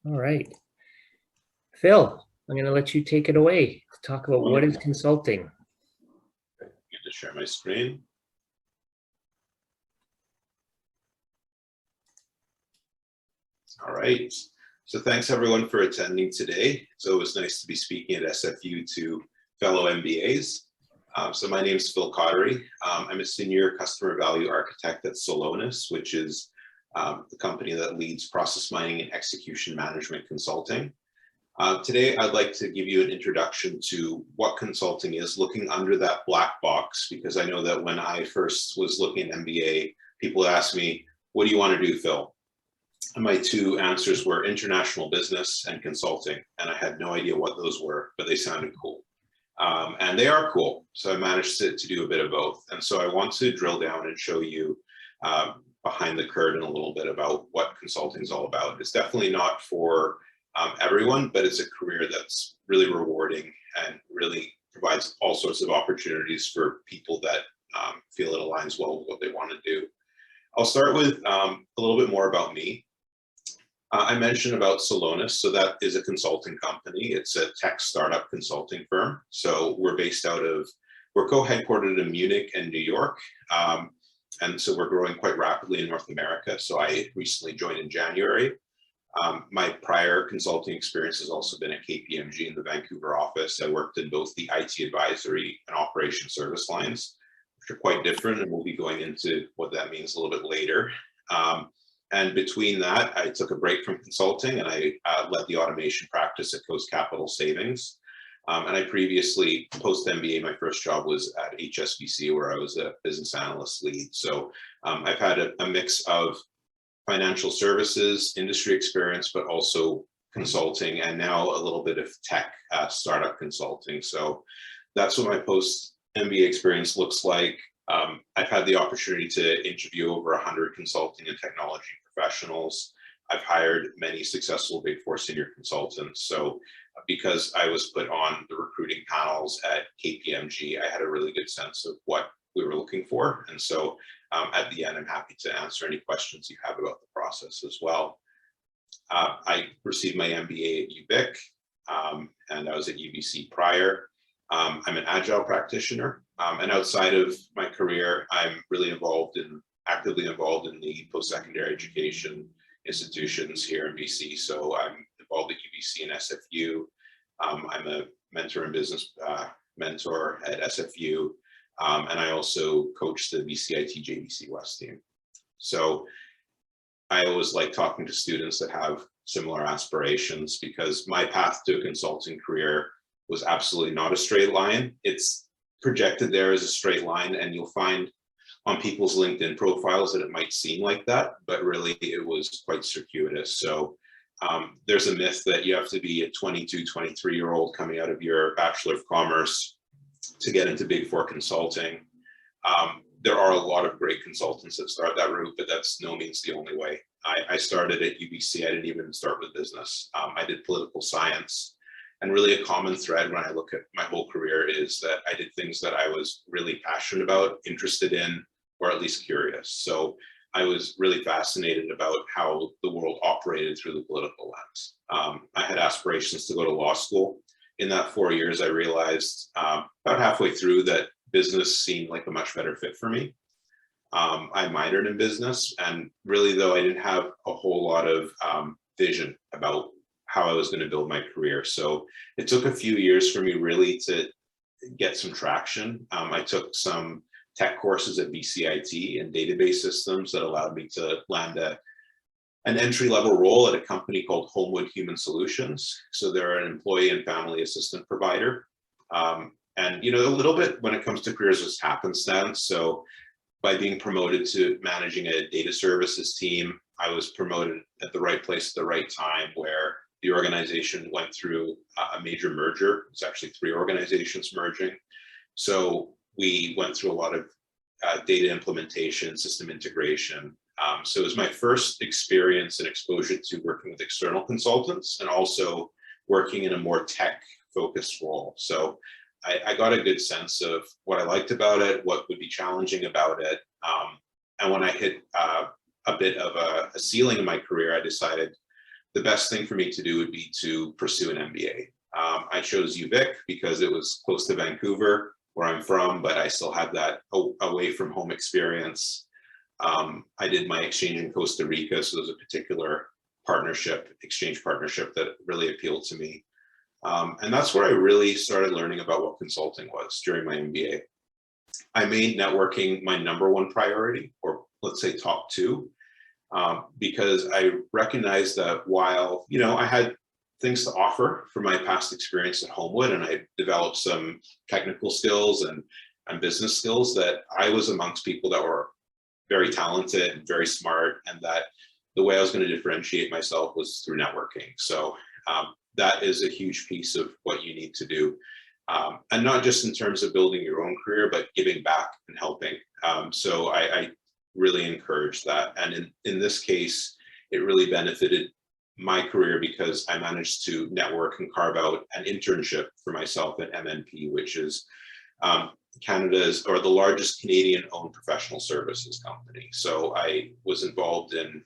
All right. Phil, I'm going to let you take it away. Talk about what is consulting. I get to share my screen. All right. So thanks everyone for attending today. It's always nice to be speaking at SFU to fellow MBAs. So my name is Phil Cottery. I'm a senior customer value architect at Solonis, which is the company that leads process mining and execution management consulting. Today, I'd like to give you an introduction to what consulting is, looking under that black box, because I know that when I first was looking at MBA, people asked me, what do you want to do, Phil? And my two answers were international business and consulting, and I had no idea what those were, but they sounded cool. And they are cool, so I managed to do a bit of both. And so I want to drill down and show you behind the curtain a little bit about what consulting is all about. It's definitely not for everyone, but it's a career that's really rewarding and really provides all sorts of opportunities for people that feel it aligns well with what they want to do. I'll start with a little bit more about me. I mentioned about Solonis, so that is a consulting company. It's a tech startup consulting firm. So we're co-headquartered in Munich and New York. And so we're growing quite rapidly in North America. So I recently joined in January. My prior consulting experience has also been at KPMG in the Vancouver office. I worked in both the IT advisory and operation service lines, which are quite different, and we'll be going into what that means a little bit later. And between that, I took a break from consulting and I led the automation practice at Coast Capital Savings. And I previously, post-MBA, my first job was at HSBC, where I was a business analyst lead. So I've had a mix of financial services, industry experience, but also consulting, and now a little bit of tech startup consulting. So that's what my post-MBA experience looks like. I've had the opportunity to interview over 100 consulting and technology professionals. I've hired many successful Big Four senior consultants. So because I was put on the recruiting panels at KPMG, I had a really good sense of what we were looking for. And so at the end, I'm happy to answer any questions you have about the process as well. I received my MBA at UBIC, and I was at UBC prior. I'm an agile practitioner, and outside of my career, I'm really actively involved in the post-secondary education institutions here in BC. So I'm involved at UBC and SFU. I'm a mentor and business mentor at SFU. And I also coach the BCIT JBC West team. So I always like talking to students that have similar aspirations, because my path to a consulting career was absolutely not a straight line. It's projected there as a straight line, and you'll find on people's LinkedIn profiles that it might seem like that, but really it was quite circuitous. So there's a myth that you have to be a 22, 23-year-old coming out of your Bachelor of Commerce to get into Big Four consulting. There are a lot of great consultants that start that route, but that's no means the only way. I started at UBC. I didn't even start with business. I did political science. And really a common thread when I look at my whole career is that I did things that I was really passionate about, interested in, or at least curious. So I was really fascinated about how the world operated through the political lens. I had aspirations to go to law school. In that 4 years, I realized about halfway through that business seemed like a much better fit for me. I minored in business, and really, though, I didn't have a whole lot of vision about how I was going to build my career. So it took a few years for me really to get some traction. I took some tech courses at BCIT and database systems that allowed me to land an entry-level role at a company called Homewood Human Solutions. So they're an employee and family assistant provider. And a little bit when it comes to careers, just happenstance. So by being promoted to managing a data services team, I was promoted at the right place at the right time, where the organization went through a major merger. It's actually 3 organizations merging. So we went through a lot of data implementation, system integration. So it was my first experience and exposure to working with external consultants, and also working in a more tech-focused role. So I got a good sense of what I liked about it, what would be challenging about it. And when I hit a bit of a ceiling in my career, I decided the best thing for me to do would be to pursue an MBA. I chose UVic because it was close to Vancouver, where I'm from, but I still had that away from home experience. I did my exchange in Costa Rica, so there's a particular exchange partnership that really appealed to me. And that's where I really started learning about what consulting was during my MBA. I made networking my #1 priority, or let's say top 2, because I recognized that while, I had things to offer from my past experience at Homewood, and I developed some technical skills and business skills, that I was amongst people that were very talented and very smart, and that the way I was going to differentiate myself was through networking. So that is a huge piece of what you need to do. And not just in terms of building your own career, but giving back and helping. So I really encourage that. And in this case, it really benefited my career because I managed to network and carve out an internship for myself at MNP, which is Canada's, or the largest Canadian-owned professional services company. So I was involved in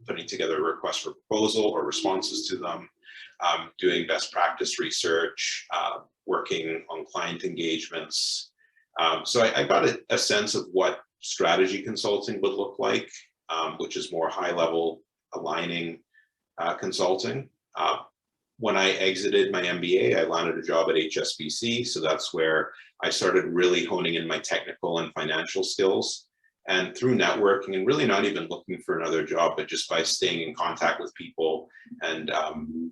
putting together a request for proposal or responses to them, doing best practice research, working on client engagements. So I got a sense of what strategy consulting would look like, which is more high-level aligning consulting. When I exited my MBA, I landed a job at HSBC. So that's where I started really honing in my technical and financial skills. And through networking, and really not even looking for another job, but just by staying in contact with people, and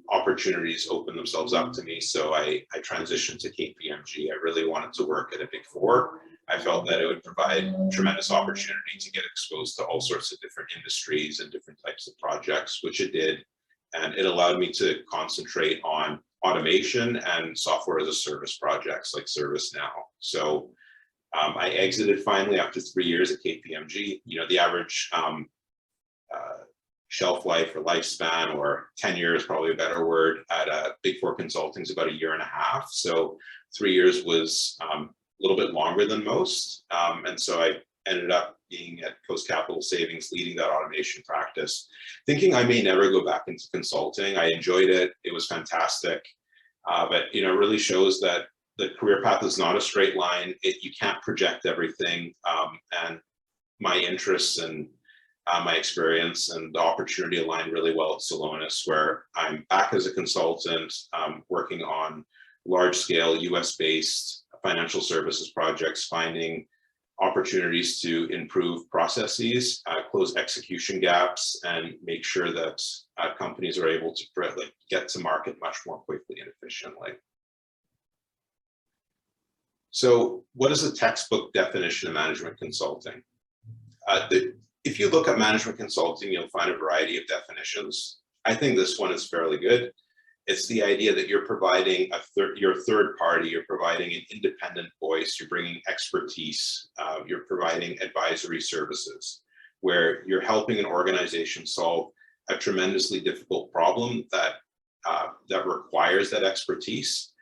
opportunities opened themselves up to me. So I transitioned to KPMG. I really wanted to work at a Big Four. I felt that it would provide tremendous opportunity to get exposed to all sorts of different industries and different types of projects, which it did. And it allowed me to concentrate on automation and software as a service projects like ServiceNow. So I exited finally after 3 years at KPMG. The average shelf life or lifespan, or tenure is probably a better word, at Big Four Consulting is about 1.5 years. So 3 years was a little bit longer than most. And so I ended up being at Coast Capital Savings, leading that automation practice, thinking I may never go back into consulting. I enjoyed it. It was fantastic. But it really shows that the career path is not a straight line. You can't project everything. And my interests and my experience and the opportunity aligned really well at Celonis, where I'm back as a consultant, working on large-scale US-based financial services projects, finding opportunities to improve processes, close execution gaps, and make sure that companies are able to get to market much more quickly and efficiently. So what is a textbook definition of management consulting? If you look at management consulting, you'll find a variety of definitions. I think this one is fairly good. It's the idea that you're providing your third party, you're providing an independent voice, you're bringing expertise, you're providing advisory services, where you're helping an organization solve a tremendously difficult problem that requires that expertise,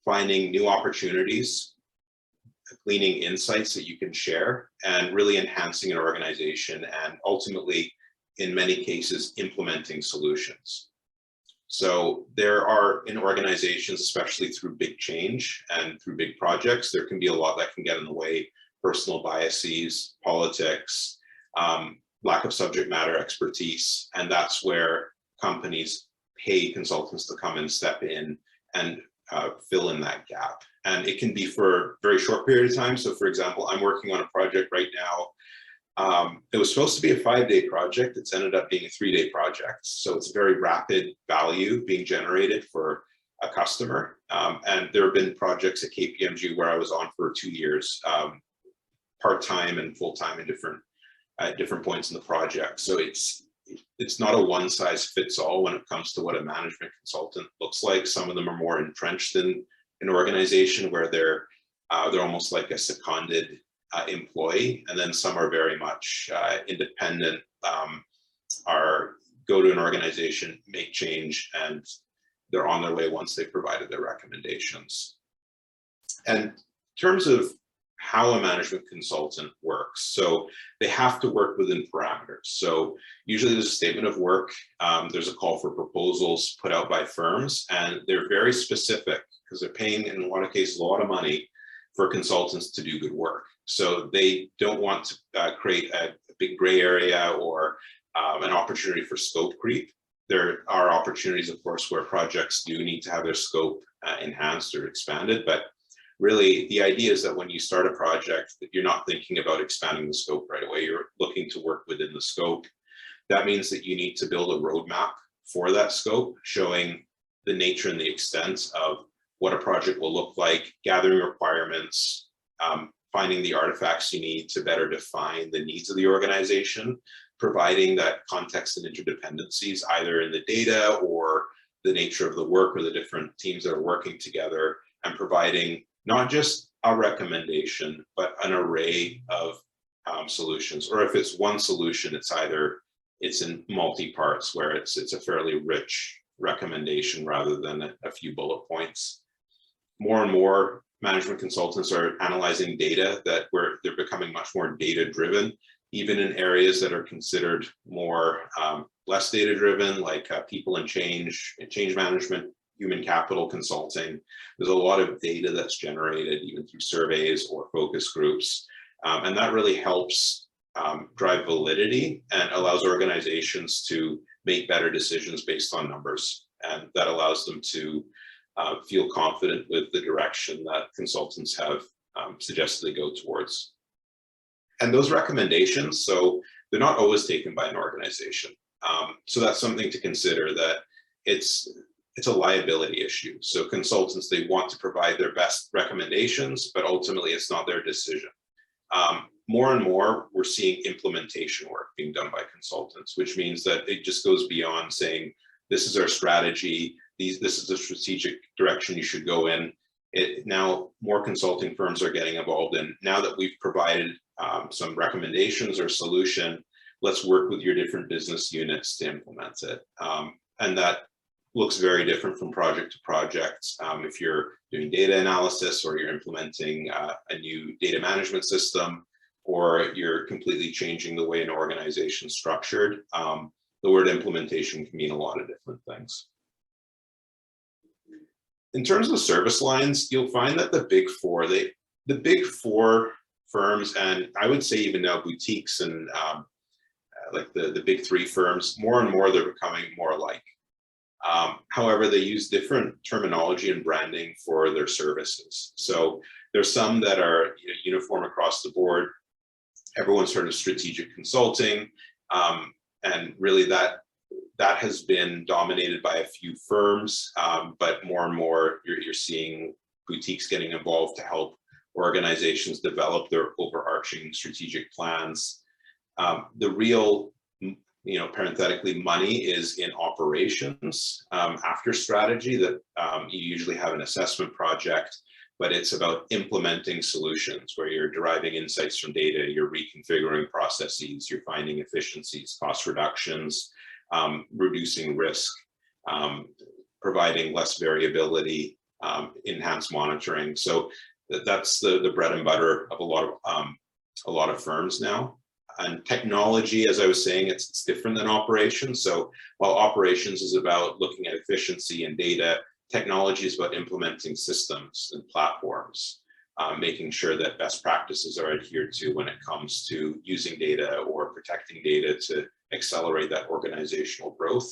finding new opportunities, gleaning insights that you can share, and really enhancing an organization, and ultimately, in many cases, implementing solutions. So there are, in organizations, especially through big change and through big projects, there can be a lot that can get in the way: personal biases, politics, lack of subject matter expertise. And that's where companies pay consultants to come and step in and fill in that gap. And it can be for a very short period of time. So for example, I'm working on a project right now. It was supposed to be a 5-day project. It's ended up being a 3-day project. So it's very rapid value being generated for a customer. And there have been projects at KPMG where I was on for 2 years, part-time and full-time at different points in the project. So it's not a one-size-fits-all when it comes to what a management consultant looks like. Some of them are more entrenched in an organization where they're almost like a seconded employee, and then some are very much independent, go to an organization, make change, and they're on their way once they've provided their recommendations. And in terms of how a management consultant works. So they have to work within parameters. So usually there's a statement of work, there's a call for proposals put out by firms, and they're very specific because they're paying, in a lot of cases, a lot of money for consultants to do good work. So they don't want to create a big gray area or an opportunity for scope creep. There are opportunities, of course, where projects do need to have their scope enhanced or expanded, but really, the idea is that when you start a project, that you're not thinking about expanding the scope right away. You're looking to work within the scope. That means that you need to build a roadmap for that scope, showing the nature and the extent of what a project will look like, gathering requirements, finding the artifacts you need to better define the needs of the organization, providing that context and interdependencies, either in the data or the nature of the work or the different teams that are working together, and providing not just a recommendation, but an array of solutions. Or if it's one solution, it's in multi-parts where it's a fairly rich recommendation rather than a few bullet points. More and more management consultants are analyzing data they're becoming much more data-driven, even in areas that are considered more less data-driven, like people and change management, human capital consulting. There's a lot of data that's generated even through surveys or focus groups. And that really helps drive validity and allows organizations to make better decisions based on numbers. And that allows them to feel confident with the direction that consultants have suggested they go towards. And those recommendations, so they're not always taken by an organization. So that's something to consider, that it's a liability issue. So consultants, they want to provide their best recommendations, but ultimately it's not their decision. More and more, we're seeing implementation work being done by consultants, which means that it just goes beyond saying, this is our strategy, this is the strategic direction you should go in. Now, more consulting firms are getting involved in, now that we've provided some recommendations or solution, let's work with your different business units to implement it. And that looks very different from project to project. If you're doing data analysis or you're implementing a new data management system, or you're completely changing the way an organization is structured, the word implementation can mean a lot of different things. In terms of service lines, you'll find that the big four firms, and I would say even now boutiques and like the big three firms, more and more they're becoming more alike. However, they use different terminology and branding for their services. So there's some that are uniform across the board. Everyone's heard of strategic consulting, and really that has been dominated by a few firms, but more and more you're seeing boutiques getting involved to help organizations develop their overarching strategic plans. The real, parenthetically, money is in operations after strategy, that you usually have an assessment project, but it's about implementing solutions where you're deriving insights from data, you're reconfiguring processes, you're finding efficiencies, cost reductions, reducing risk, providing less variability, enhanced monitoring. So that's the bread and butter of a lot of firms now. And technology, as I was saying, it's different than operations. So while operations is about looking at efficiency and data, technology is about implementing systems and platforms, making sure that best practices are adhered to when it comes to using data or protecting data to accelerate that organizational growth.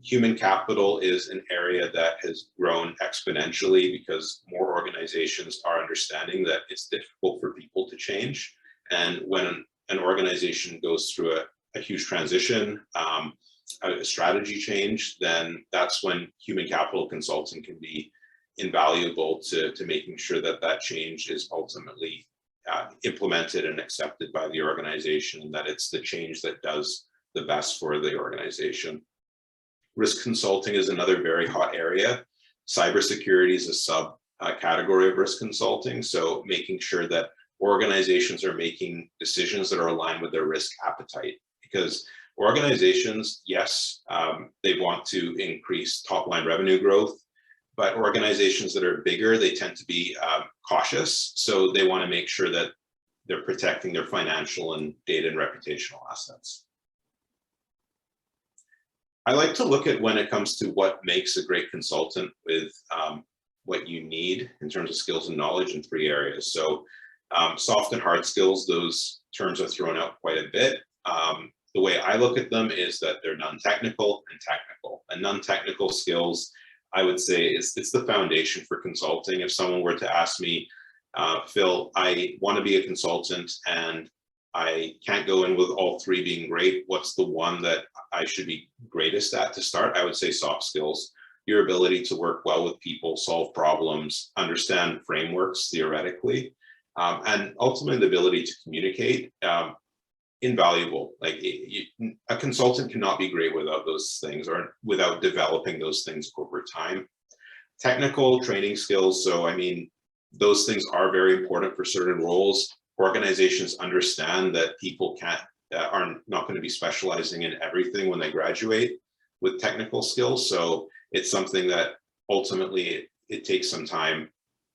Human capital is an area that has grown exponentially because more organizations are understanding that it's difficult for people to change. And when an organization goes through a huge transition, a strategy change, then that's when human capital consulting can be invaluable to making sure that that change is ultimately implemented and accepted by the organization, and that it's the change that does the best for the organization. Risk consulting is another very hot area. Cybersecurity is a subcategory of risk consulting. So making sure that organizations are making decisions that are aligned with their risk appetite, because organizations, yes, they want to increase top line revenue growth, but organizations that are bigger, they tend to be cautious. So they want to make sure that they're protecting their financial and data and reputational assets. I like to look at, when it comes to what makes a great consultant, with what you need in terms of skills and knowledge, in 3 areas. So soft and hard skills, those terms are thrown out quite a bit. The way I look at them is that they're non-technical and technical. And non-technical skills, I would say, it's the foundation for consulting. If someone were to ask me, Phil, I want to be a consultant and I can't go in with all 3 being great, what's the one that I should be greatest at to start? I would say soft skills. Your ability to work well with people, solve problems, understand frameworks theoretically, and ultimately the ability to communicate, invaluable. Like a consultant cannot be great without those things, or without developing those things over time. Technical training skills. So, I mean, those things are very important for certain roles. Organizations understand that people are not going to be specializing in everything when they graduate with technical skills. So it's something that ultimately it takes some time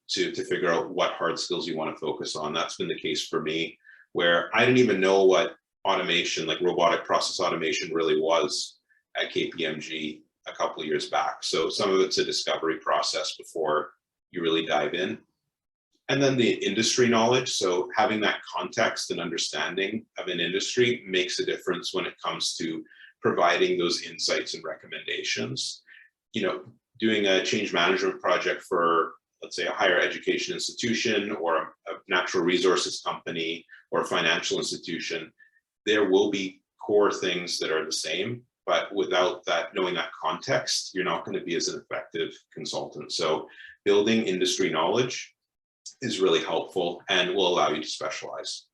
to figure out what hard skills you want to focus on. That's been the case for me, where I didn't even know what automation, like robotic process automation, really was at KPMG a couple of years back. So some of it's a discovery process before you really dive in. And then the industry knowledge. So having that context and understanding of an industry makes a difference when it comes to providing those insights and recommendations. You know, doing a change management project for, let's say, a higher education institution or a natural resources company or a financial institution, there will be core things that are the same, but without that, knowing that context, you're not going to be as an effective consultant. So building industry knowledge is really helpful and will allow you to specialize.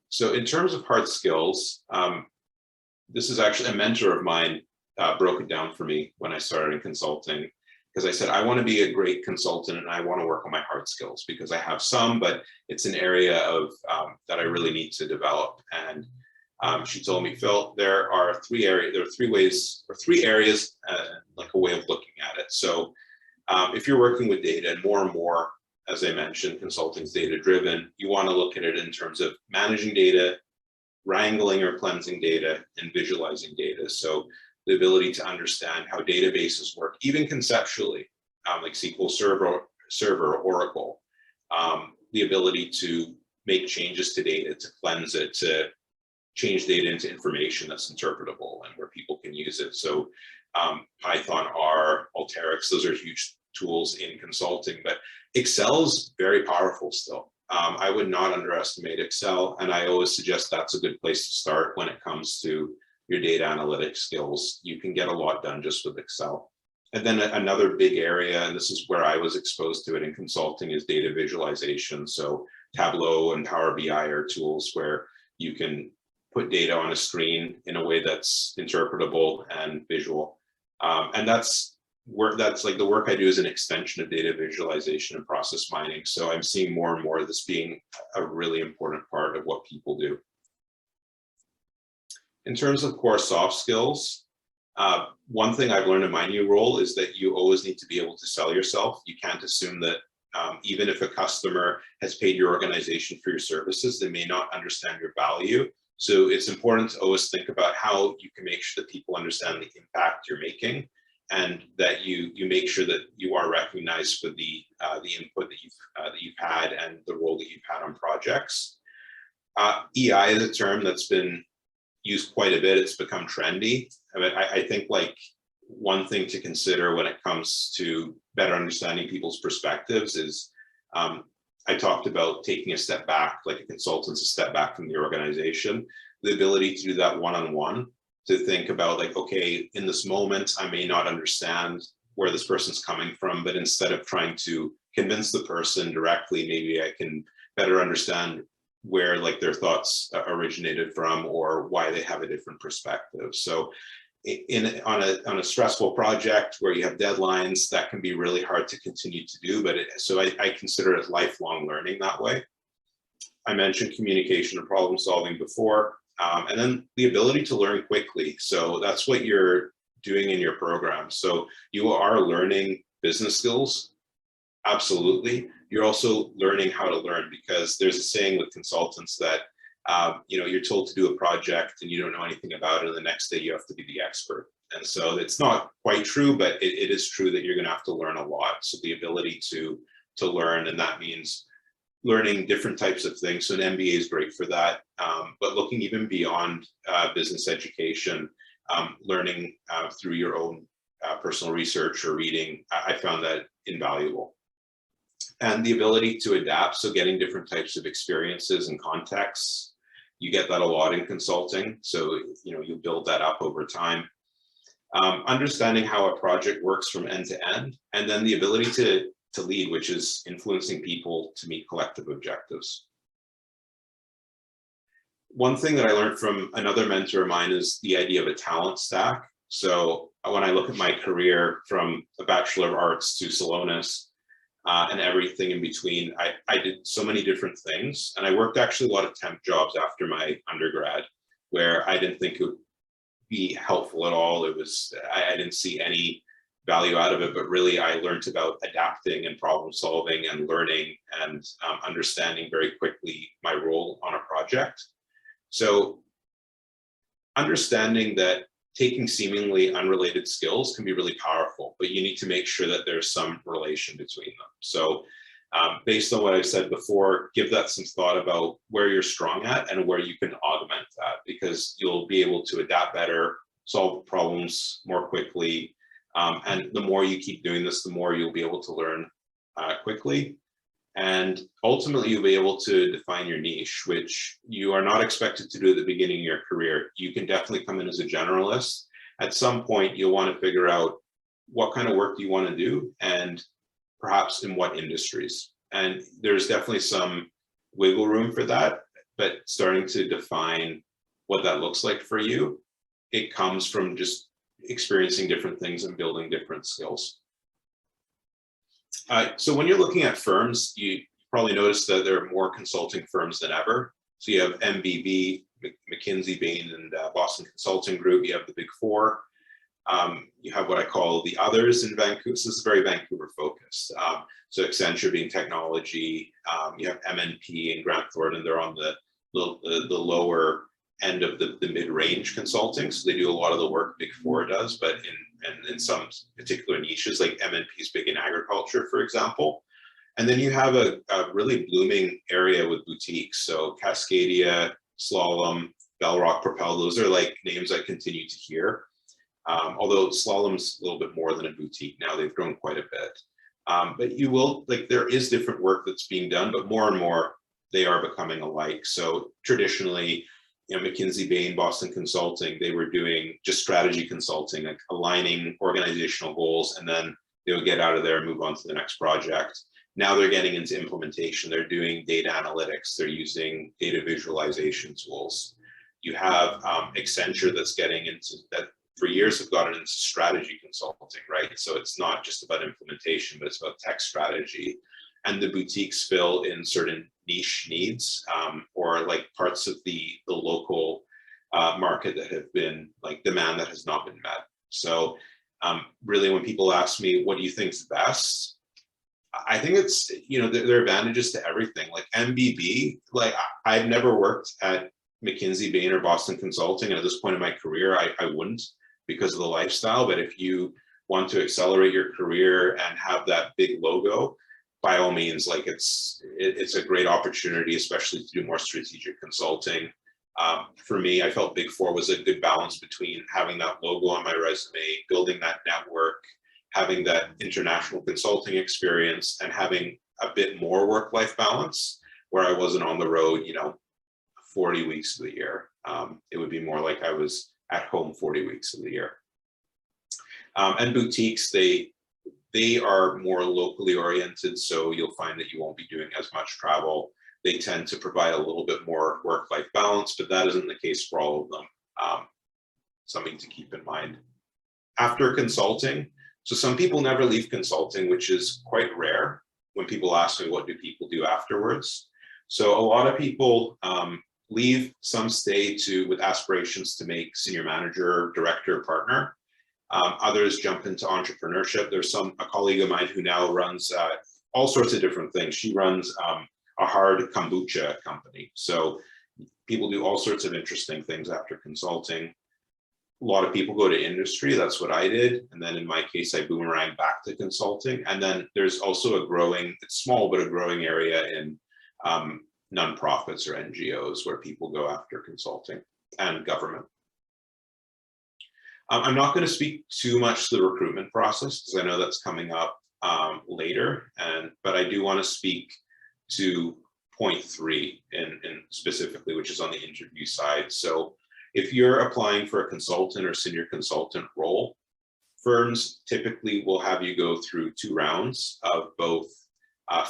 So in terms of hard skills, this is actually a mentor of mine broke it down for me when I started in consulting, because I said, I want to be a great consultant and I want to work on my hard skills, because I have some, but it's an area of that I really need to develop. And she told me, Phil, there are 3 areas, like a way of looking at it. So if you're working with data, and more, as I mentioned, consulting is data driven, you want to look at it in terms of managing data, wrangling or cleansing data, and visualizing data. So the ability to understand how databases work, even conceptually, like SQL Server, Oracle, the ability to make changes to data, to cleanse it, to change data into information that's interpretable and where people can use it. So Python, R, Alteryx, those are huge tools in consulting, but Excel's very powerful still. I would not underestimate Excel, and I always suggest that's a good place to start when it comes to your data analytics skills. You can get a lot done just with Excel. And then another big area, and this is where I was exposed to it in consulting, is data visualization. So Tableau and Power BI are tools where you can put data on a screen in a way that's interpretable and visual. And that's like the work I do is an extension of data visualization and process mining. So I'm seeing more and more of this being a really important part of what people do. In terms of core soft skills, one thing I've learned in my new role is that you always need to be able to sell yourself. You can't assume that even if a customer has paid your organization for your services, they may not understand your value. So it's important to always think about how you can make sure that people understand the impact you're making, and that you make sure that you are recognized for the input that you've had and the role that you've had on projects. EI is a term that's been used quite a bit. It's become trendy. I mean, I think like one thing to consider when it comes to better understanding people's perspectives is I talked about taking a step back, like a consultant's a step back from the organization, the ability to do that one-on-one, to think about like, okay, in this moment, I may not understand where this person's coming from, but instead of trying to convince the person directly, maybe I can better understand where like their thoughts originated from or why they have a different perspective. So on a stressful project where you have deadlines, that can be really hard to continue to do, but so I consider it lifelong learning that way. I mentioned communication and problem solving before, and then the ability to learn quickly. So that's what your doing in your program. So you are learning business skills, absolutely. You're also learning how to learn, because there's a saying with consultants that you're told to do a project and you don't know anything about it, and the next day you have to be the expert. And so it's not quite true, but it is true that you're going to have to learn a lot. So the ability to learn, and that means learning different types of things. So an MBA is great for that. But looking even beyond business education, learning through your own personal research or reading, I found that invaluable. And the ability to adapt, so getting different types of experiences and contexts, you get that a lot in consulting. So you build that up over time. Understanding how a project works from end to end, and then the ability to lead, which is influencing people to meet collective objectives. One thing that I learned from another mentor of mine is the idea of a talent stack. So when I look at my career from a Bachelor of Arts to Salonis and everything in between, I did so many different things. And I worked actually a lot of temp jobs after my undergrad, where I didn't think it would be helpful at all. I didn't see any value out of it, but really I learned about adapting and problem solving and learning and understanding very quickly my role on a project. So understanding that taking seemingly unrelated skills can be really powerful, but you need to make sure that there's some relation between them. So based on what I've said before, give that some thought about where you're strong at and where you can augment that, because you'll be able to adapt better, solve problems more quickly. And the more you keep doing this, the more you'll be able to learn quickly. And ultimately, you'll be able to define your niche, which you are not expected to do at the beginning of your career. You can definitely come in as a generalist. At some point, you'll want to figure out what kind of work do you want to do, and perhaps in what industries. And there's definitely some wiggle room for that, but starting to define what that looks like for you, it comes from just experiencing different things and building different skills. So when you're looking at firms, you probably noticed that there are more consulting firms than ever. So you have MBB, McKinsey, Bain, and Boston Consulting Group. You have the Big Four. You have what I call the others in Vancouver. So this is very Vancouver focused. So Accenture being technology. You have MNP and Grant Thornton. They're on the lower end of the mid-range consulting. So they do a lot of the work Big Four does, but in some particular niches, like MNP is big in agriculture, for example. And then you have a really blooming area with boutiques. So Cascadia, Slalom, Bellrock, Propel, those are like names I continue to hear. Although Slalom's a little bit more than a boutique now, they've grown quite a bit. But you will, there is different work that's being done, but more and more they are becoming alike. So traditionally, McKinsey, Bain, Boston Consulting, they were doing just strategy consulting, like aligning organizational goals, and then they would get out of there and move on to the next project. Now they're getting into implementation. They're doing data analytics. They're using data visualization tools. You have Accenture that's getting into that. For years have gotten into strategy consulting, right? So it's not just about implementation, but it's about tech strategy. And the boutiques fill in certain niche needs or like parts of the local market that have been like demand that has not been met. So really when people ask me, what do you think is best? I think it's, there are advantages to everything. Like MBB, like I've never worked at McKinsey, Bain, or Boston Consulting. And at this point in my career, I wouldn't because of the lifestyle. But if you want to accelerate your career and have that big logo, by all means, like it's a great opportunity, especially to do more strategic consulting. For me, I felt Big Four was a good balance between having that logo on my resume, building that network, having that international consulting experience, and having a bit more work-life balance where I wasn't on the road, 40 weeks of the year. It would be more like I was at home 40 weeks of the year. And boutiques, they are more locally oriented, so you'll find that you won't be doing as much travel. They tend to provide a little bit more work-life balance, but that isn't the case for all of them. Something to keep in mind. After consulting, so some people never leave consulting, which is quite rare. When people ask me, what do people do afterwards? So a lot of people leave, some stay with aspirations to make senior manager, director, partner. Others jump into entrepreneurship. There's a colleague of mine who now runs all sorts of different things. She runs a hard kombucha company. So people do all sorts of interesting things after consulting. A lot of people go to industry. That's what I did. And then in my case, I boomerang back to consulting. And then there's also a growing, it's small, but a growing area in nonprofits or NGOs where people go after consulting and government. I'm not going to speak too much to the recruitment process because I know that's coming up later, but I do want to speak to point 3 in specifically, which is on the interview side. So if you're applying for a consultant or senior consultant role, firms typically will have you go through 2 rounds of both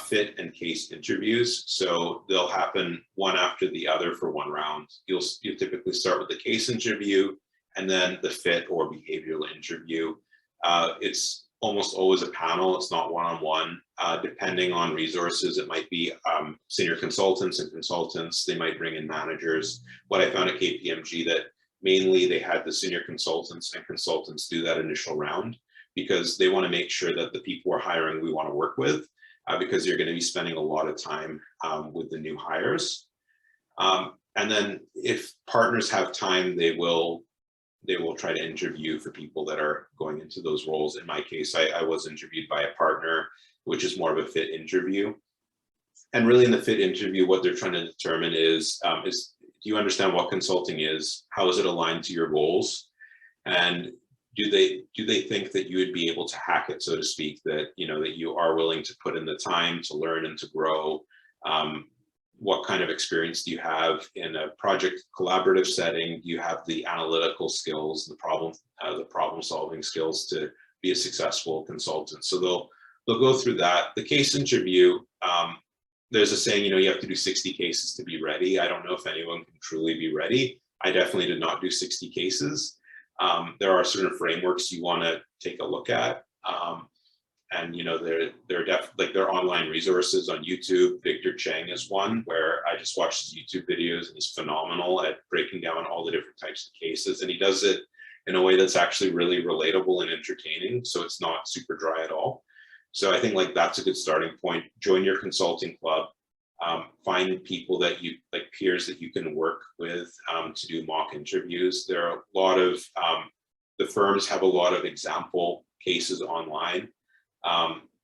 fit and case interviews. So they'll happen one after the other for 1 round. You'll typically start with the case interview and then the fit or behavioral interview. It's almost always a panel. It's not one-on-one. Depending on resources, it might be senior consultants and consultants. They might bring in managers. What I found at KPMG that mainly they had the senior consultants and consultants do that initial round because they want to make sure that the people we're hiring we want to work with because you're going to be spending a lot of time with the new hires. And then if partners have time, they will try to interview for people that are going into those roles. In my case, I was interviewed by a partner, which is more of a fit interview. And really in the fit interview, what they're trying to determine is do you understand what consulting is? How is it aligned to your goals? And do they think that you would be able to hack it, so to speak, that you are willing to put in the time to learn and to grow? What kind of experience do you have in a project collaborative setting? Do you have the analytical skills, the problem solving skills to be a successful consultant? So they'll go through that. The case interview, there's a saying, you have to do 60 cases to be ready. I don't know if anyone can truly be ready. I definitely did not do 60 cases. There are certain frameworks you want to take a look at. And there are online resources on YouTube. Victor Cheng is one where I just watched his YouTube videos and he's phenomenal at breaking down all the different types of cases. And he does it in a way that's actually really relatable and entertaining. So it's not super dry at all. So I think that's a good starting point. Join your consulting club. Find people that you like, peers that you can work with to do mock interviews. There are a lot of, the firms have a lot of example cases online.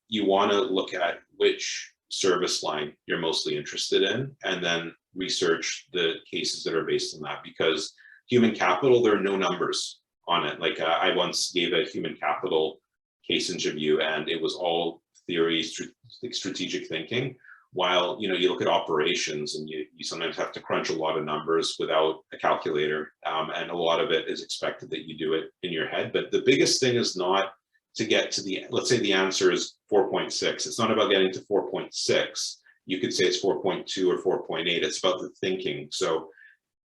You want to look at which service line you're mostly interested in and then research the cases that are based on that, because human capital, there are no numbers on it. I once gave a human capital case interview and it was all theory, strategic thinking, while you look at operations and you sometimes have to crunch a lot of numbers without a calculator, and a lot of it is expected that you do it in your head. But the biggest thing is not to get to let's say the answer is 4.6. It's not about getting to 4.6. You could say it's 4.2 or 4.8. It's about the thinking. So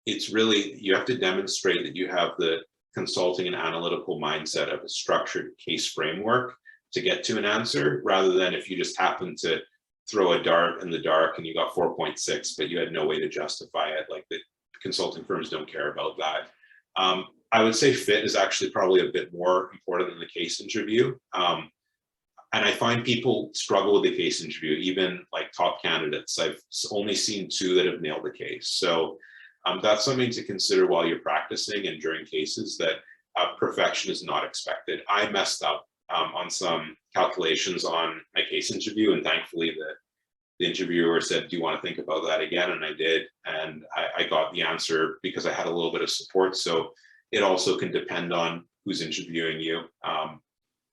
it's really, you have to demonstrate that you have the consulting and analytical mindset of a structured case framework to get to an answer, rather than if you just happen to throw a dart in the dark and you got 4.6, but you had no way to justify it. The consulting firms don't care about that. I would say fit is actually probably a bit more important than the case interview. And I find people struggle with the case interview, even top candidates. I've only seen 2 that have nailed the case. So that's something to consider while you're practicing and during cases, that perfection is not expected. I messed up on some calculations on my case interview, and thankfully the interviewer said, do you want to think about that again? And I did, and I got the answer because I had a little bit of support. So it also can depend on who's interviewing you.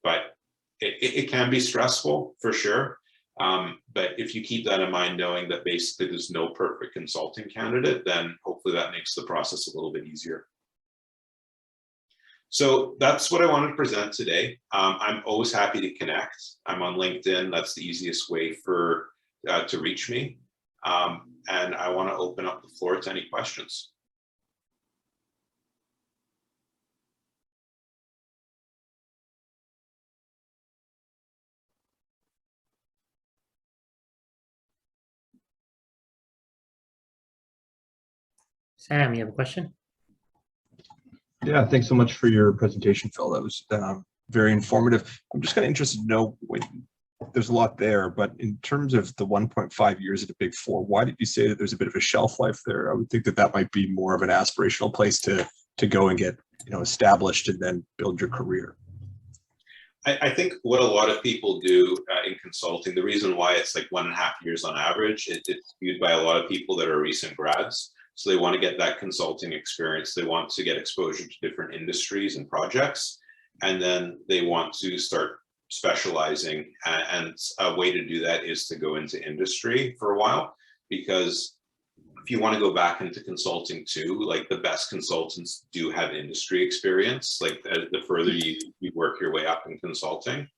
But it can be stressful for sure. But if you keep that in mind, knowing that basically there's no perfect consulting candidate, then hopefully that makes the process a little bit easier. So that's what I wanted to present today. I'm always happy to connect. I'm on LinkedIn. That's the easiest way to reach me. And I want to open up the floor to any questions. Sam, you have a question? Yeah, thanks so much for your presentation, Phil. That was very informative. I'm just kind of interested to know, there's a lot there, but in terms of the 1.5 years at the Big Four, why did you say that there's a bit of a shelf life there? I would think that that might be more of an aspirational place to go and get established and then build your career. I think what a lot of people do in consulting, the reason why it's like 1.5 years on average, it's viewed by a lot of people that are recent grads. So they want to get that consulting experience. They want to get exposure to different industries and projects. And then they want to start specializing. And a way to do that is to go into industry for a while, because if you want to go back into consulting too, like the best consultants do have industry experience, like the further you work your way up in consulting.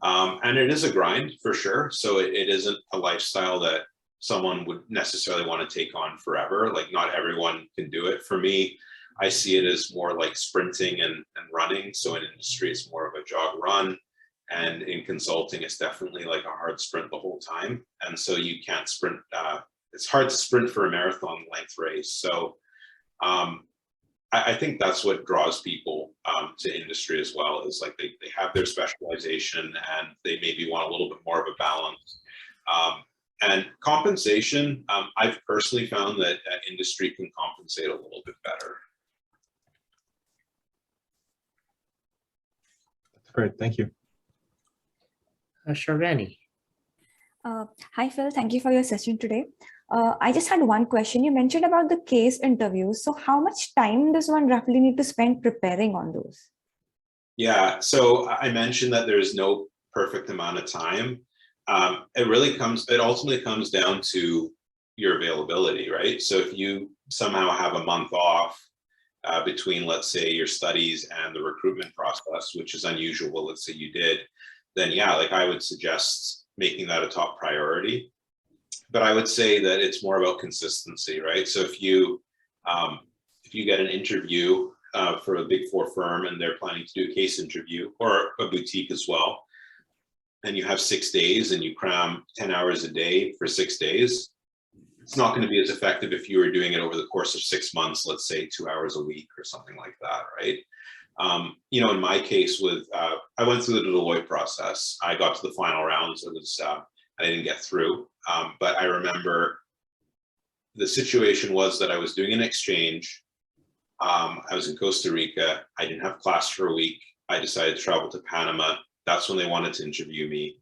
And it is a grind for sure. So it isn't a lifestyle that someone would necessarily want to take on forever. Like not everyone can do it. For me, I see it as more like sprinting and running. So in industry, it's more of a jog run. And in consulting, it's definitely like a hard sprint the whole time. And so you can't sprint, it's hard to sprint for a marathon length race. So I think that's what draws people to industry as well, is like they have their specialization and they maybe want a little bit more of a balance. And compensation, I've personally found that industry can compensate a little bit better. That's great. Thank you. Sharvani. Hi, Phil. Thank you for your session today. I just had one question. You mentioned about the case interviews. So how much time does one roughly need to spend preparing on those? Yeah, so I mentioned that there's no perfect amount of time. It ultimately comes down to your availability, right? So if you somehow have a month off between, let's say, your studies and the recruitment process, which is unusual, let's say you did, then yeah, like I would suggest making that a top priority. But I would say that it's more about consistency, right? So if you get an interview for a Big Four firm and they're planning to do a case interview, or a boutique as well, and you have 6 days and you cram 10 hours a day for 6 days, it's not going to be as effective if you were doing it over the course of 6 months, let's say 2 hours a week or something like that, right? In my case I went through the Deloitte process. I got to the final rounds. I didn't get through, but I remember the situation was that I was doing an exchange. I was in Costa Rica. I didn't have class for a week. I decided to travel to Panama. That's when they wanted to interview me.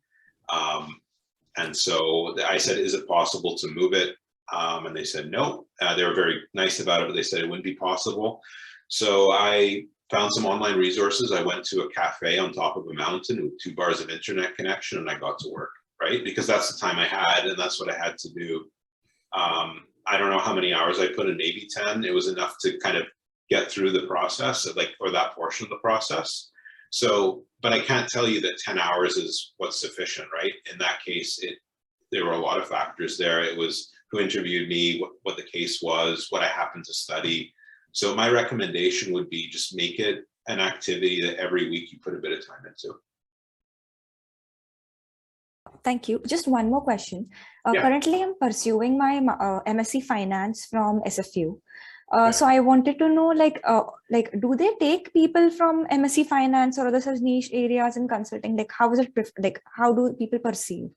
And so I said, is it possible to move it? And they said, no. They were very nice about it, but they said it wouldn't be possible. So I found some online resources. I went to a cafe on top of a mountain with 2 bars of internet connection, and I got to work, right? Because that's the time I had, and that's what I had to do. I don't know how many hours I put in, maybe 10. It was enough to kind of get through the process, or that portion of the process. So, but I can't tell you that 10 hours is what's sufficient, right? In that case, there were a lot of factors there. It was who interviewed me, what the case was, what I happened to study. So my recommendation would be just make it an activity that every week you put a bit of time into. Thank you. Just one more question. Yeah. Currently, I'm pursuing my MSc Finance from SFU. Okay. So I wanted to know, do they take people from MSc Finance or other such niche areas in consulting? Like, how is it? How do people perceive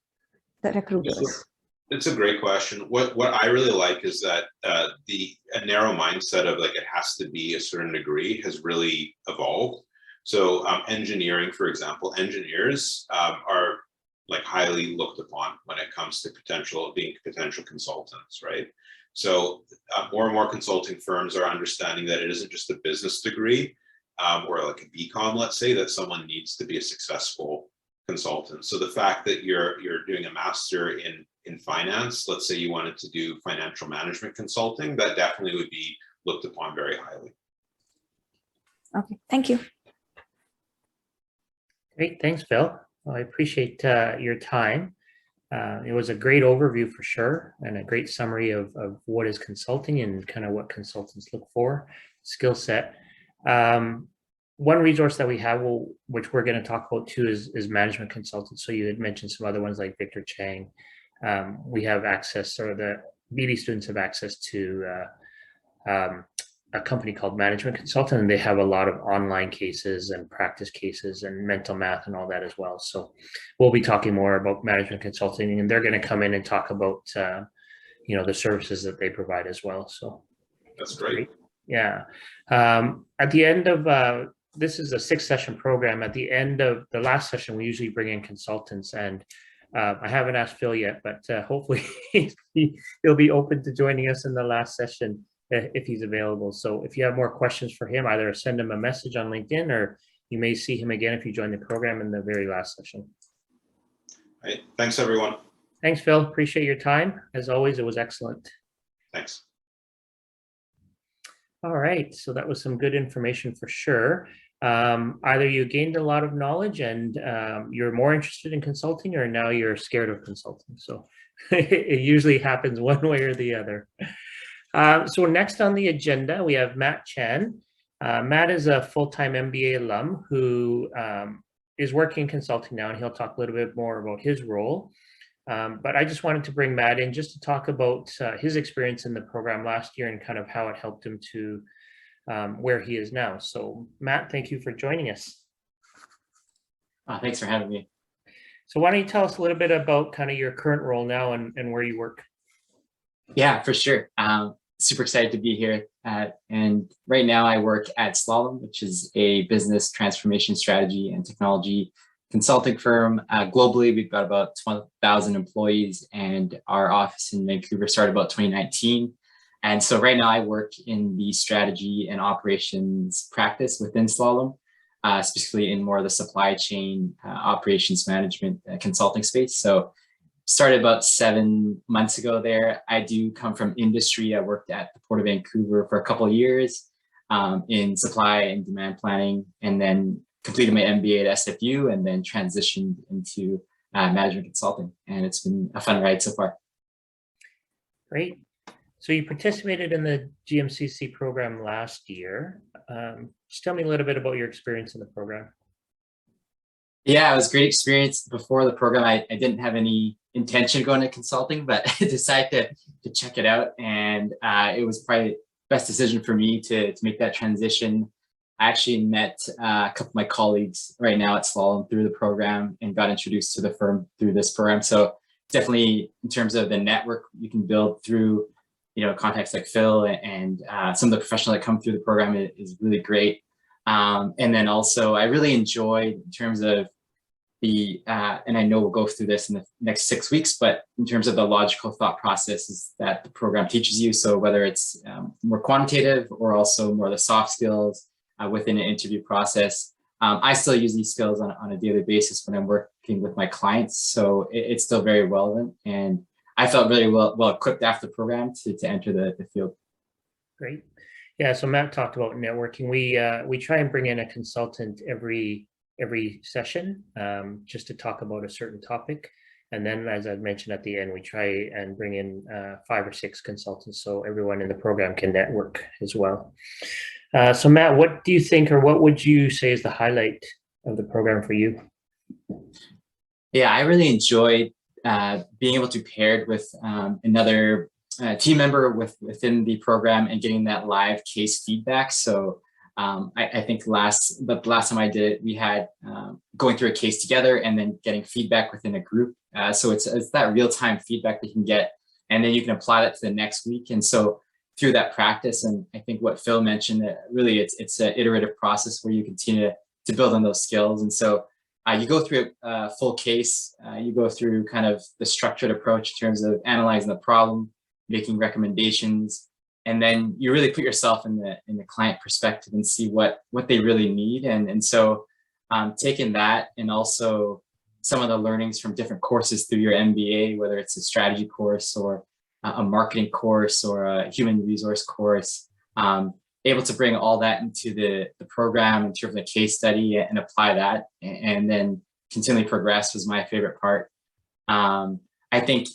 the recruiters? It's a great question. What I really like is that a narrow mindset of like it has to be a certain degree has really evolved. So engineering, for example, engineers are like highly looked upon when it comes to being potential consultants, right? So more and more consulting firms are understanding that it isn't just a business degree or like a BCom, let's say, that someone needs to be a successful consultant. So the fact that you're doing a master in finance, let's say you wanted to do financial management consulting, that definitely would be looked upon very highly. Okay, thank you. Great, thanks, Phil. Well, I appreciate your time. It was a great overview for sure, and a great summary of what is consulting and kind of what consultants look for, skill set. One resource that we have, which we're going to talk about too, is management consultants. So you had mentioned some other ones like Victor Chang. We have access, or the BD students have access to a company called Management Consultant, and they have a lot of online cases and practice cases and mental math and all that as well. So we'll be talking more about management consulting, and they're going to come in and talk about the services that they provide as well. So That's great. yeah. At the end of this is a 6-session program. At the end of the last session, we usually bring in consultants, and I haven't asked Phil yet, but hopefully he'll be open to joining us in the last session if he's available. So if you have more questions for him, either send him a message on LinkedIn, or you may see him again if you join the program in the very last session. All right. Thanks, everyone. Thanks, Phil. Appreciate your time. As always, it was excellent. Thanks. All right, so that was some good information for sure. Either you gained a lot of knowledge and you're more interested in consulting, or now you're scared of consulting. So it usually happens one way or the other. So next on the agenda, we have Matt Chan. Matt is a full-time MBA alum who is working in consulting now, and he'll talk a little bit more about his role. But I just wanted to bring Matt in just to talk about his experience in the program last year and kind of how it helped him to where he is now. So Matt, thank you for joining us. Thanks for having me. So why don't you tell us a little bit about kind of your current role now and where you work? Yeah, for sure. Super excited to be here. And right now I work at Slalom, which is a business transformation strategy and technology consulting firm. Globally, we've got about 12,000 employees, and our office in Vancouver started about 2019. And so right now I work in the strategy and operations practice within Slalom, specifically in more of the supply chain operations management consulting space. So started about 7 months ago there. I do come from industry. I worked at the Port of Vancouver for a couple of years in supply and demand planning, and then completed my MBA at SFU, and then transitioned into management consulting. And it's been a fun ride so far. Great. So you participated in the GMCC program last year. Just tell me a little bit about your experience in the program. Yeah, it was a great experience. Before the program, I didn't have any intention of going to consulting, but I decided to check it out. And it was probably the best decision for me to make that transition. I actually met a couple of my colleagues right now at Slalom through the program and got introduced to the firm through this program. So definitely in terms of the network you can build through, contacts like Phil and some of the professionals that come through the program is really great. And then also I really enjoyed in terms of the, and I know we'll go through this in the next 6 weeks, but in terms of the logical thought processes that the program teaches you. So whether it's more quantitative or also more the soft skills within an interview process, I still use these skills on a daily basis when I'm working with my clients. So it's still very relevant. And I felt really well equipped after the program to enter the field. Great. Yeah, so Matt talked about networking. We try and bring in a consultant every session just to talk about a certain topic. And then, as I mentioned at the end, we try and bring in 5 or 6 consultants so everyone in the program can network as well. So Matt, what do you think, or what would you say is the highlight of the program for you? Yeah, I really enjoyed being able to be paired with another team member within the program and getting that live case feedback. So I think the last time I did it, we had going through a case together and then getting feedback within a group. So it's that real-time feedback that you can get, and then you can apply that to the next week. And so through that practice, and I think what Phil mentioned, really it's an iterative process where you continue to build on those skills. And so you go through a full case, you go through kind of the structured approach in terms of analyzing the problem, making recommendations, and then you really put yourself in the client perspective and see what they really need. And so taking that, and also some of the learnings from different courses through your MBA, whether it's a strategy course or a marketing course or a human resource course, able to bring all that into the program in terms of a case study and apply that, and then continually progress was my favorite part. I think,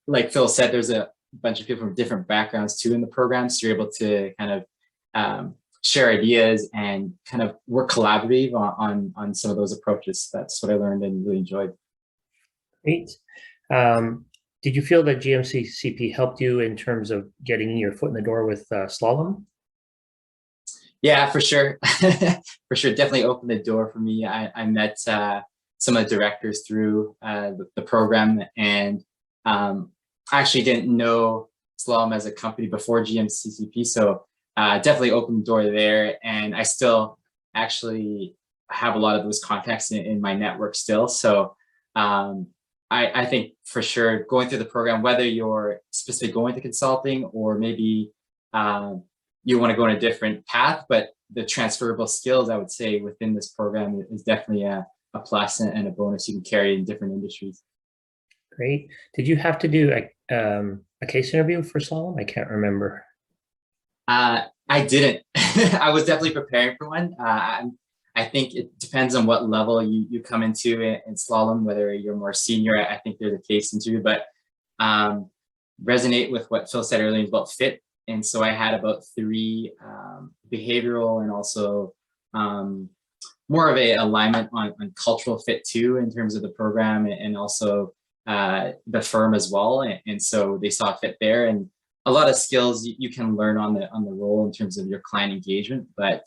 like Phil said, there's a bunch of people from different backgrounds too in the program, so you're able to kind of share ideas and kind of work collaborative on some of those approaches. That's what I learned and really enjoyed. Great. Did you feel that GMCCP helped you in terms of getting your foot in the door with Slalom? Yeah, for sure. For sure. Definitely opened the door for me. I met some of the directors through the program, and I actually didn't know Slalom as a company before GMCCP. So definitely opened the door there. And I still actually have a lot of those contacts in my network still. So I think for sure going through the program, whether you're specifically going to consulting or maybe you want to go on a different path, but the transferable skills, I would say, within this program is definitely a plus and a bonus you can carry in different industries. Great. Did you have to do a case interview for Slalom? I can't remember. I didn't. I was definitely preparing for one. I think it depends on what level you come into in Slalom, whether you're more senior. I think there's a case interview, but resonate with what Phil said earlier about fit. And so I had about 3 behavioral and also more of a alignment on cultural fit too, in terms of the program and also the firm as well. And so they saw fit there, and a lot of skills you can learn on the role in terms of your client engagement, but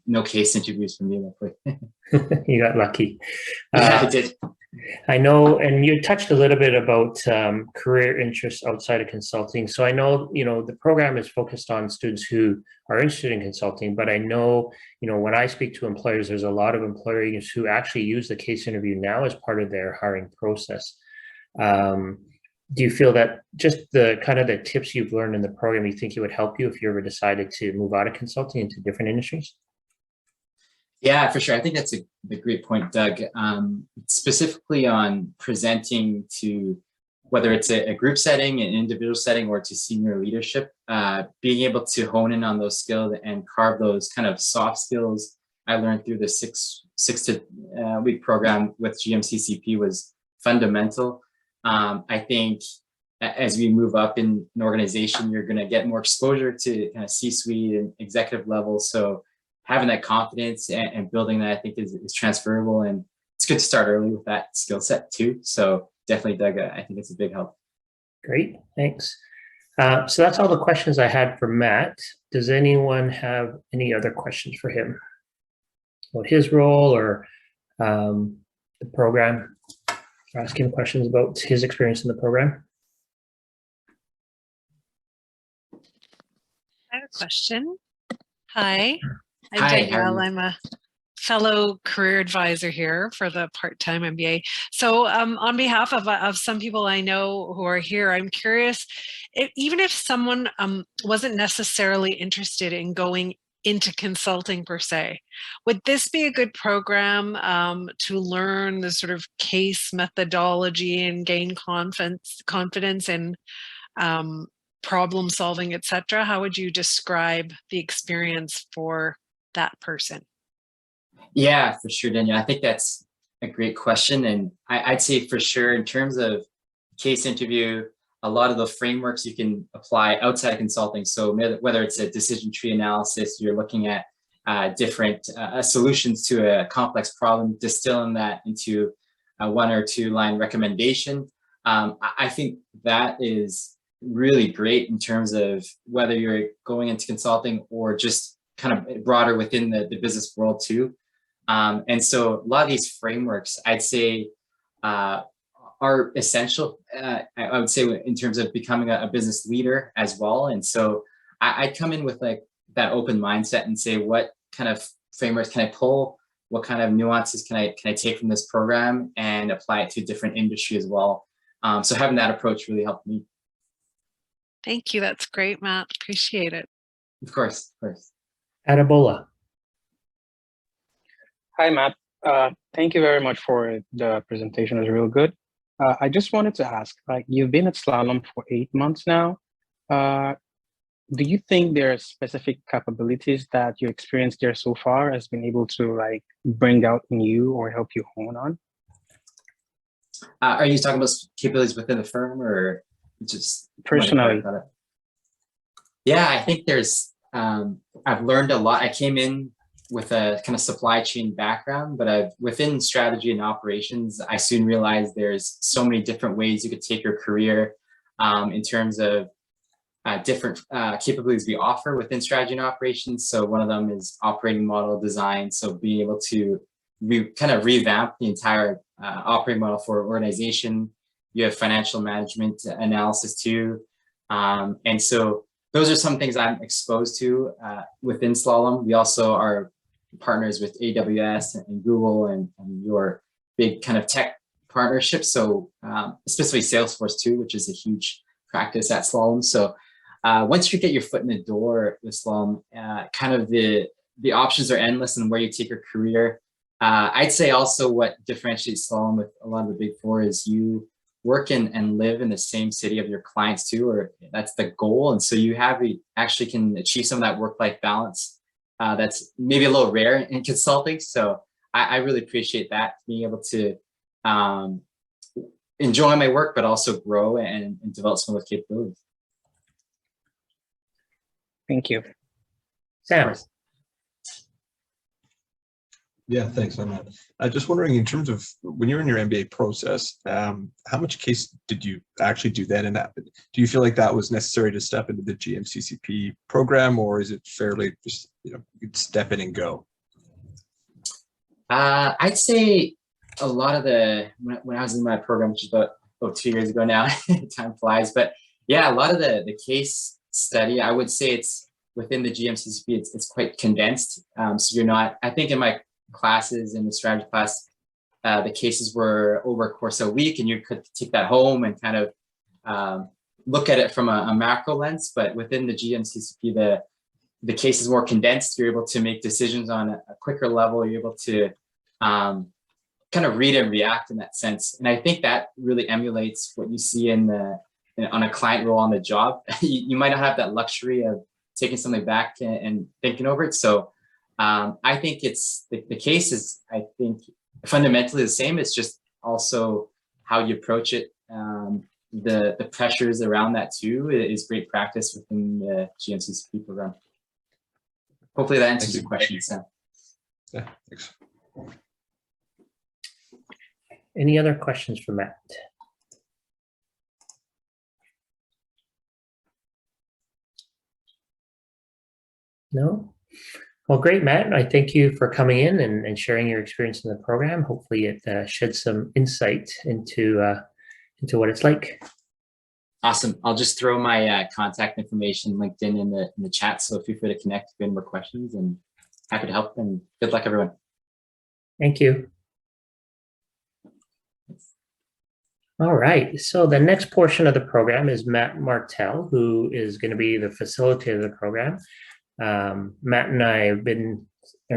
no case interviews for me. You got lucky. Yeah, I did. I know, and you touched a little bit about career interests outside of consulting. So I know, the program is focused on students who are interested in consulting, but I know, when I speak to employers, there's a lot of employers who actually use the case interview now as part of their hiring process. Do you feel that just the kind of the tips you've learned in the program, you think it would help you if you ever decided to move out of consulting into different industries? Yeah, for sure. I think that's a great point, Doug. Specifically on presenting to whether it's a group setting, an individual setting, or to senior leadership, being able to hone in on those skills and carve those kind of soft skills I learned through the six week program with GMCCP was fundamental. I think as we move up in an organization, you're going to get more exposure to kind of C-suite and executive level. So having that confidence and building that, I think is transferable, and it's good to start early with that skill set too. So definitely, Doug, I think it's a big help. Great, thanks. So that's all the questions I had for Matt. Does anyone have any other questions for him about his role or the program? Ask him questions about his experience in the program. I have a question. Hi, I'm Hi, Danielle. I'm a fellow career advisor here for the part-time MBA. So on behalf of some people I know who are here, I'm curious, even if someone wasn't necessarily interested in going into consulting per se, would this be a good program to learn the sort of case methodology and gain confidence in problem solving, etc.? How would you describe the experience for that person? Yeah, for sure, Daniel. I think that's a great question. And I'd say for sure, in terms of case interview, a lot of the frameworks you can apply outside consulting. So whether it's a decision tree analysis, you're looking at different solutions to a complex problem, distilling that into a 1 or 2 line recommendation. I think that is really great in terms of whether you're going into consulting or just kind of broader within the business world too. And so a lot of these frameworks, I'd say, are essential, I would say, in terms of becoming a business leader as well. And so I'd come in with like that open mindset and say, what kind of frameworks can I pull? What kind of nuances can I take from this program and apply it to a different industry as well? So having that approach really helped me. Thank you. That's great, Matt. Appreciate it. Of course, of course. Adabola. Hi, Matt. Thank you very much for the presentation. It was real good. I just wanted to ask, like, you've been at Slalom for 8 months now. Do you think there are specific capabilities that your experience there so far has been able to like bring out in you or help you hone on? Are you talking about capabilities within the firm or just personally? Yeah, I think there's, I've learned a lot. I came in with a kind of supply chain background, but within strategy and operations, I soon realized there's so many different ways you could take your career in terms of different capabilities we offer within strategy and operations. So one of them is operating model design. So being able to kind of revamp the entire operating model for an organization. You have financial management analysis too. And so those are some things I'm exposed to within Slalom. We also are partners with AWS and Google and your big kind of tech partnerships. So especially Salesforce too, which is a huge practice at Slalom. So once you get your foot in the door with Slalom, kind of the options are endless and where you take your career. I'd say also what differentiates Slalom with a lot of the big four is you work and live in the same city of your clients too, or that's the goal. And so you actually can achieve some of that work-life balance that's maybe a little rare in consulting. So I really appreciate that, being able to enjoy my work, but also grow and develop some of those capabilities. Thank you. Sam. Yeah, thanks on that. Just wondering, in terms of when you're in your MBA process, how much case did you actually do that? And do you feel like that was necessary to step into the GMCCP program, or is it fairly just, you could step in and go? I'd say a lot of when I was in my program, which is about 2 years ago now, time flies, but yeah, a lot of the case study, I would say it's within the GMCCP, it's quite condensed. So you're not, I think in my classes, in the strategy class, the cases were over a course of a week, and you could take that home and kind of look at it from a macro lens. But within the GMCCP, the case is more condensed. You're able to make decisions on a quicker level. You're able to kind of read and react in that sense. And I think that really emulates what you see on a client role on the job. You might not have that luxury of taking something back and thinking over it. So I think it's the case is, I think, fundamentally the same. It's just also how you approach it. The pressures around that too is great practice within the GMCCP program. Hopefully that answers your question, Sam. Yeah, thanks. Any other questions for Matt? No? Well, great, Matt. I thank you for coming in and sharing your experience in the program. Hopefully it sheds some insight into what it's like. Awesome. I'll just throw my contact information, LinkedIn, in the chat. So feel free to connect if you have any more questions, and happy to help, and good luck, everyone. Thank you. All right, so the next portion of the program is Matt Martell, who is going to be the facilitator of the program. Matt and I have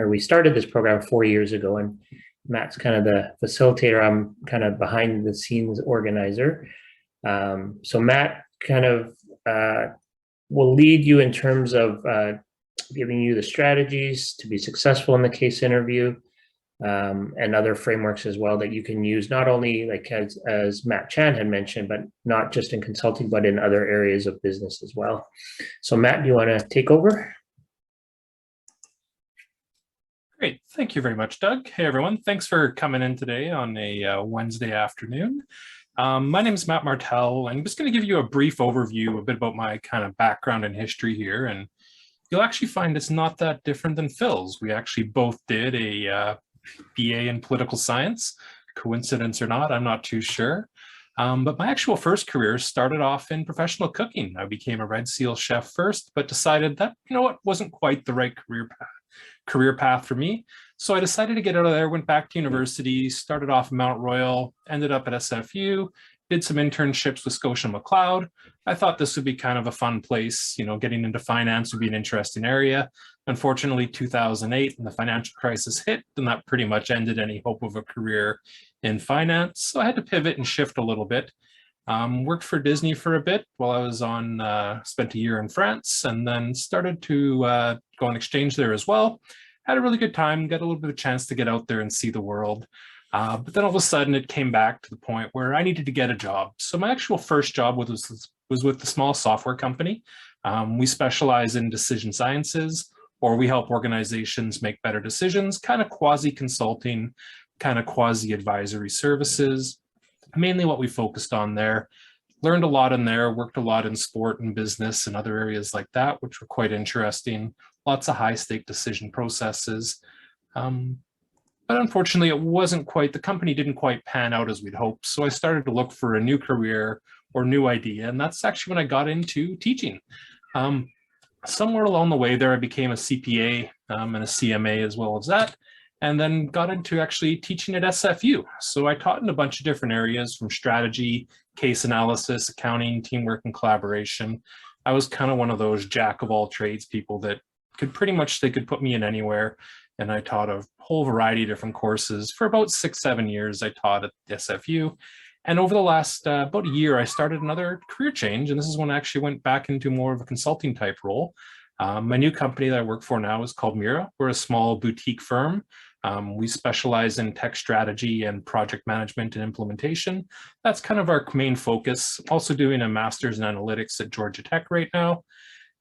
we started this program 4 years ago, and Matt's kind of the facilitator. I'm kind of behind the scenes organizer. So Matt kind of will lead you in terms of giving you the strategies to be successful in the case interview, and other frameworks as well that you can use, not only like as Matt Chan had mentioned, but not just in consulting, but in other areas of business as well. So Matt, do you want to take over? Great. Thank you very much, Doug. Hey, everyone. Thanks for coming in today on a Wednesday afternoon. My name is Matt Martell, and I'm just going to give you a brief overview, a bit about my kind of background and history here. And you'll actually find it's not that different than Phil's. We actually both did a BA in political science. Coincidence or not, I'm not too sure. But my actual first career started off in professional cooking. I became a Red Seal chef first, but decided that, you know what, wasn't quite the right career path for me. So I decided to get out of there, went back to university, started off in Mount Royal, ended up at SFU, did some internships with Scotia McLeod. I thought this would be kind of a fun place, you know, getting into finance would be an interesting area. Unfortunately, 2008, when the financial crisis hit, and that pretty much ended any hope of a career in finance. So I had to pivot and shift a little bit. Worked for Disney for a bit while I was spent a year in France, and then started to go on exchange there as well. Had a really good time, got a little bit of a chance to get out there and see the world. But then all of a sudden it came back to the point where I needed to get a job. So my actual first job was with a small software company. We specialize in decision sciences, or we help organizations make better decisions, kind of quasi-consulting, kind of quasi-advisory services. Mainly what we focused on there. learned a lot in there, worked a lot in sport and business and other areas like that, which were quite interesting. Lots of high stake decision processes. But unfortunately, it wasn't quite, the company didn't quite pan out as we'd hoped. So I started to look for a new career or new idea. And that's actually when I got into teaching. Somewhere along the way there, I became a CPA and a CMA as well as that, and then got into actually teaching at SFU. So I taught in a bunch of different areas, from strategy, case analysis, accounting, teamwork, and collaboration. I was kind of one of those jack of all trades people that could pretty much, they could put me in anywhere. And I taught a whole variety of different courses. For about 6-7 years, I taught at SFU. And over the last about a year, I started another career change. And this is when I actually went back into more of a consulting type role. My new company that I work for now is called Mira. We're a small boutique firm. We specialize in tech strategy and project management and implementation. That's kind of our main focus. Also doing a master's in analytics at Georgia Tech right now.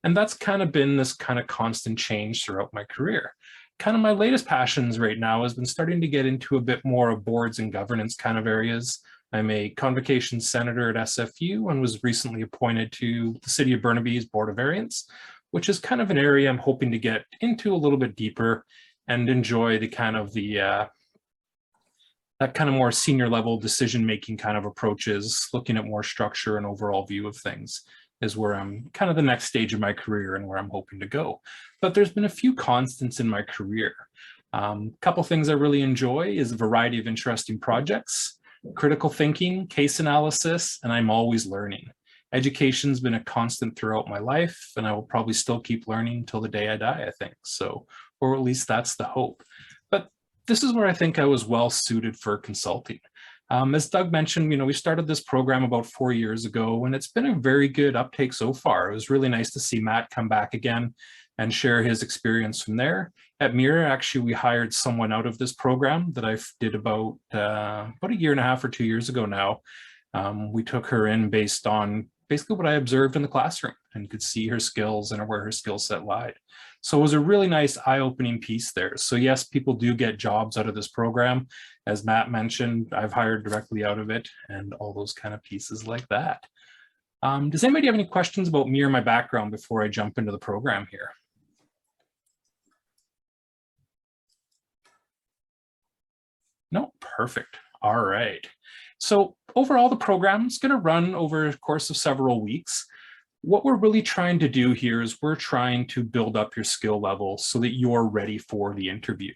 And that's kind of been this kind of constant change throughout my career. Kind of my latest passions right now has been starting to get into a bit more of boards and governance kind of areas. I'm a convocation senator at SFU and was recently appointed to the City of Burnaby's Board of Variance, which is kind of an area I'm hoping to get into a little bit deeper and enjoy the kind of that kind of more senior level decision-making kind of approaches, looking at more structure and overall view of things is where I'm kind of the next stage of my career and where I'm hoping to go. But there's been a few constants in my career. A couple things I really enjoy is a variety of interesting projects, critical thinking, case analysis, and I'm always learning. Education's been a constant throughout my life, and I will probably still keep learning until the day I die, I think. So, or at least that's the hope. But this is where I think I was well suited for consulting. As Doug mentioned, we started this program about 4 years ago, and it's been a very good uptake so far. It was really nice to see Matt come back again and share his experience from there. At Mira, actually, we hired someone out of this program that I did about a year and a half or 2 years ago now. We took her in based on basically what I observed in the classroom and could see her skills and where her skill set lied. So it was a really nice eye-opening piece there. So yes, people do get jobs out of this program. As Matt mentioned, I've hired directly out of it and all those kind of pieces like that. Does anybody have any questions about me or my background before I jump into the program here? No, perfect. All right. So overall, the program is going to run over a course of several weeks. What we're really trying to do here is we're trying to build up your skill level so that you're ready for the interview.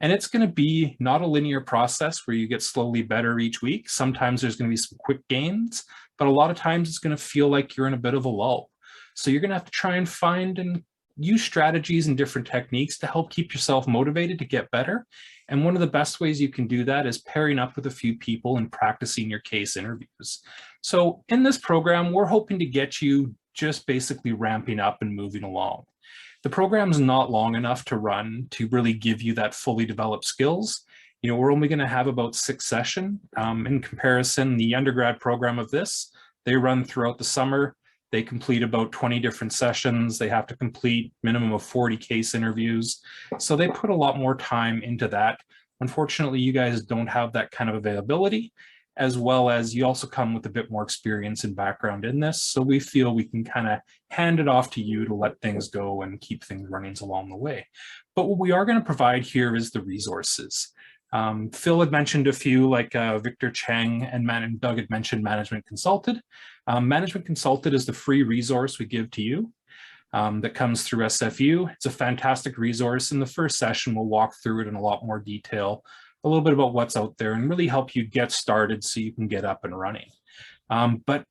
And it's going to be not a linear process where you get slowly better each week. Sometimes there's going to be some quick gains, but a lot of times it's going to feel like you're in a bit of a lull. So you're going to have to try and find and use strategies and different techniques to help keep yourself motivated to get better. And one of the best ways you can do that is pairing up with a few people and practicing your case interviews. So in this program, we're hoping to get you just basically ramping up and moving along. The program's not long enough to run to really give you that fully developed skills. We're only going to have about 6 sessions. In comparison, the undergrad program of this, they run throughout the summer. They complete about 20 different sessions. They have to complete minimum of 40 case interviews. So they put a lot more time into that. Unfortunately, you guys don't have that kind of availability, as well as you also come with a bit more experience and background in this. So we feel we can kind of hand it off to you to let things go and keep things running along the way. But what we are going to provide here is the resources. Phil had mentioned a few, like Victor Cheng and Doug had mentioned Management Consulted. Management Consulted is the free resource we give to you that comes through SFU. It's a fantastic resource. In the first session, we'll walk through it in a lot more detail, a little bit about what's out there and really help you get started so you can get up and running. But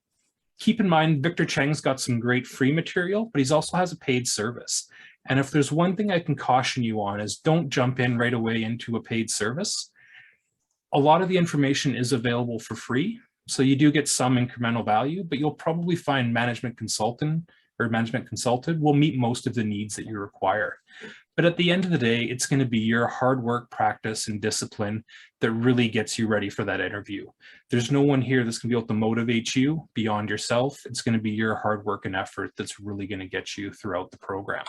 keep in mind, Victor Cheng's got some great free material, but he also has a paid service. And if there's one thing I can caution you on is don't jump in right away into a paid service. A lot of the information is available for free. So you do get some incremental value, but you'll probably find Management Consulted will meet most of the needs that you require. But at the end of the day, it's going to be your hard work, practice, and discipline that really gets you ready for that interview. There's no one here that's going to be able to motivate you beyond yourself. It's going to be your hard work and effort that's really going to get you throughout the program.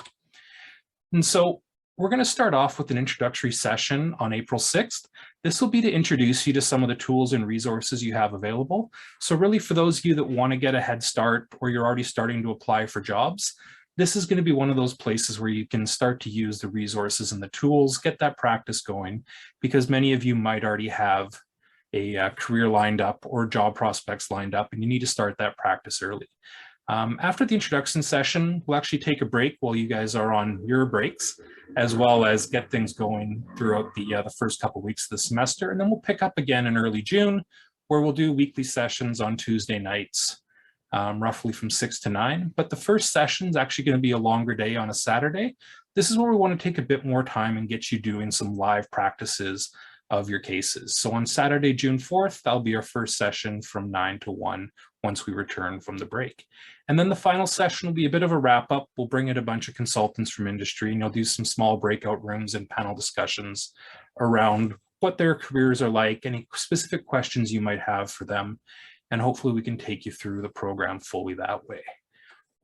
And so we're going to start off with an introductory session on April 6th. This will be to introduce you to some of the tools and resources you have available. So really for those of you that want to get a head start or you're already starting to apply for jobs, this is going to be one of those places where you can start to use the resources and the tools, get that practice going, because many of you might already have a career lined up or job prospects lined up, and you need to start that practice early. After the introduction session, we'll actually take a break while you guys are on your breaks, as well as get things going throughout the first couple weeks of the semester. And then we'll pick up again in early June, where we'll do weekly sessions on Tuesday nights, roughly from 6 to 9. But the first session is actually going to be a longer day on a Saturday. This is where we want to take a bit more time and get you doing some live practices of your cases. So on Saturday, June 4th, that'll be our first session from 9 to 1 once we return from the break. And then the final session will be a bit of a wrap up. We'll bring in a bunch of consultants from industry, and you'll do some small breakout rooms and panel discussions around what their careers are like, any specific questions you might have for them. And hopefully we can take you through the program fully that way.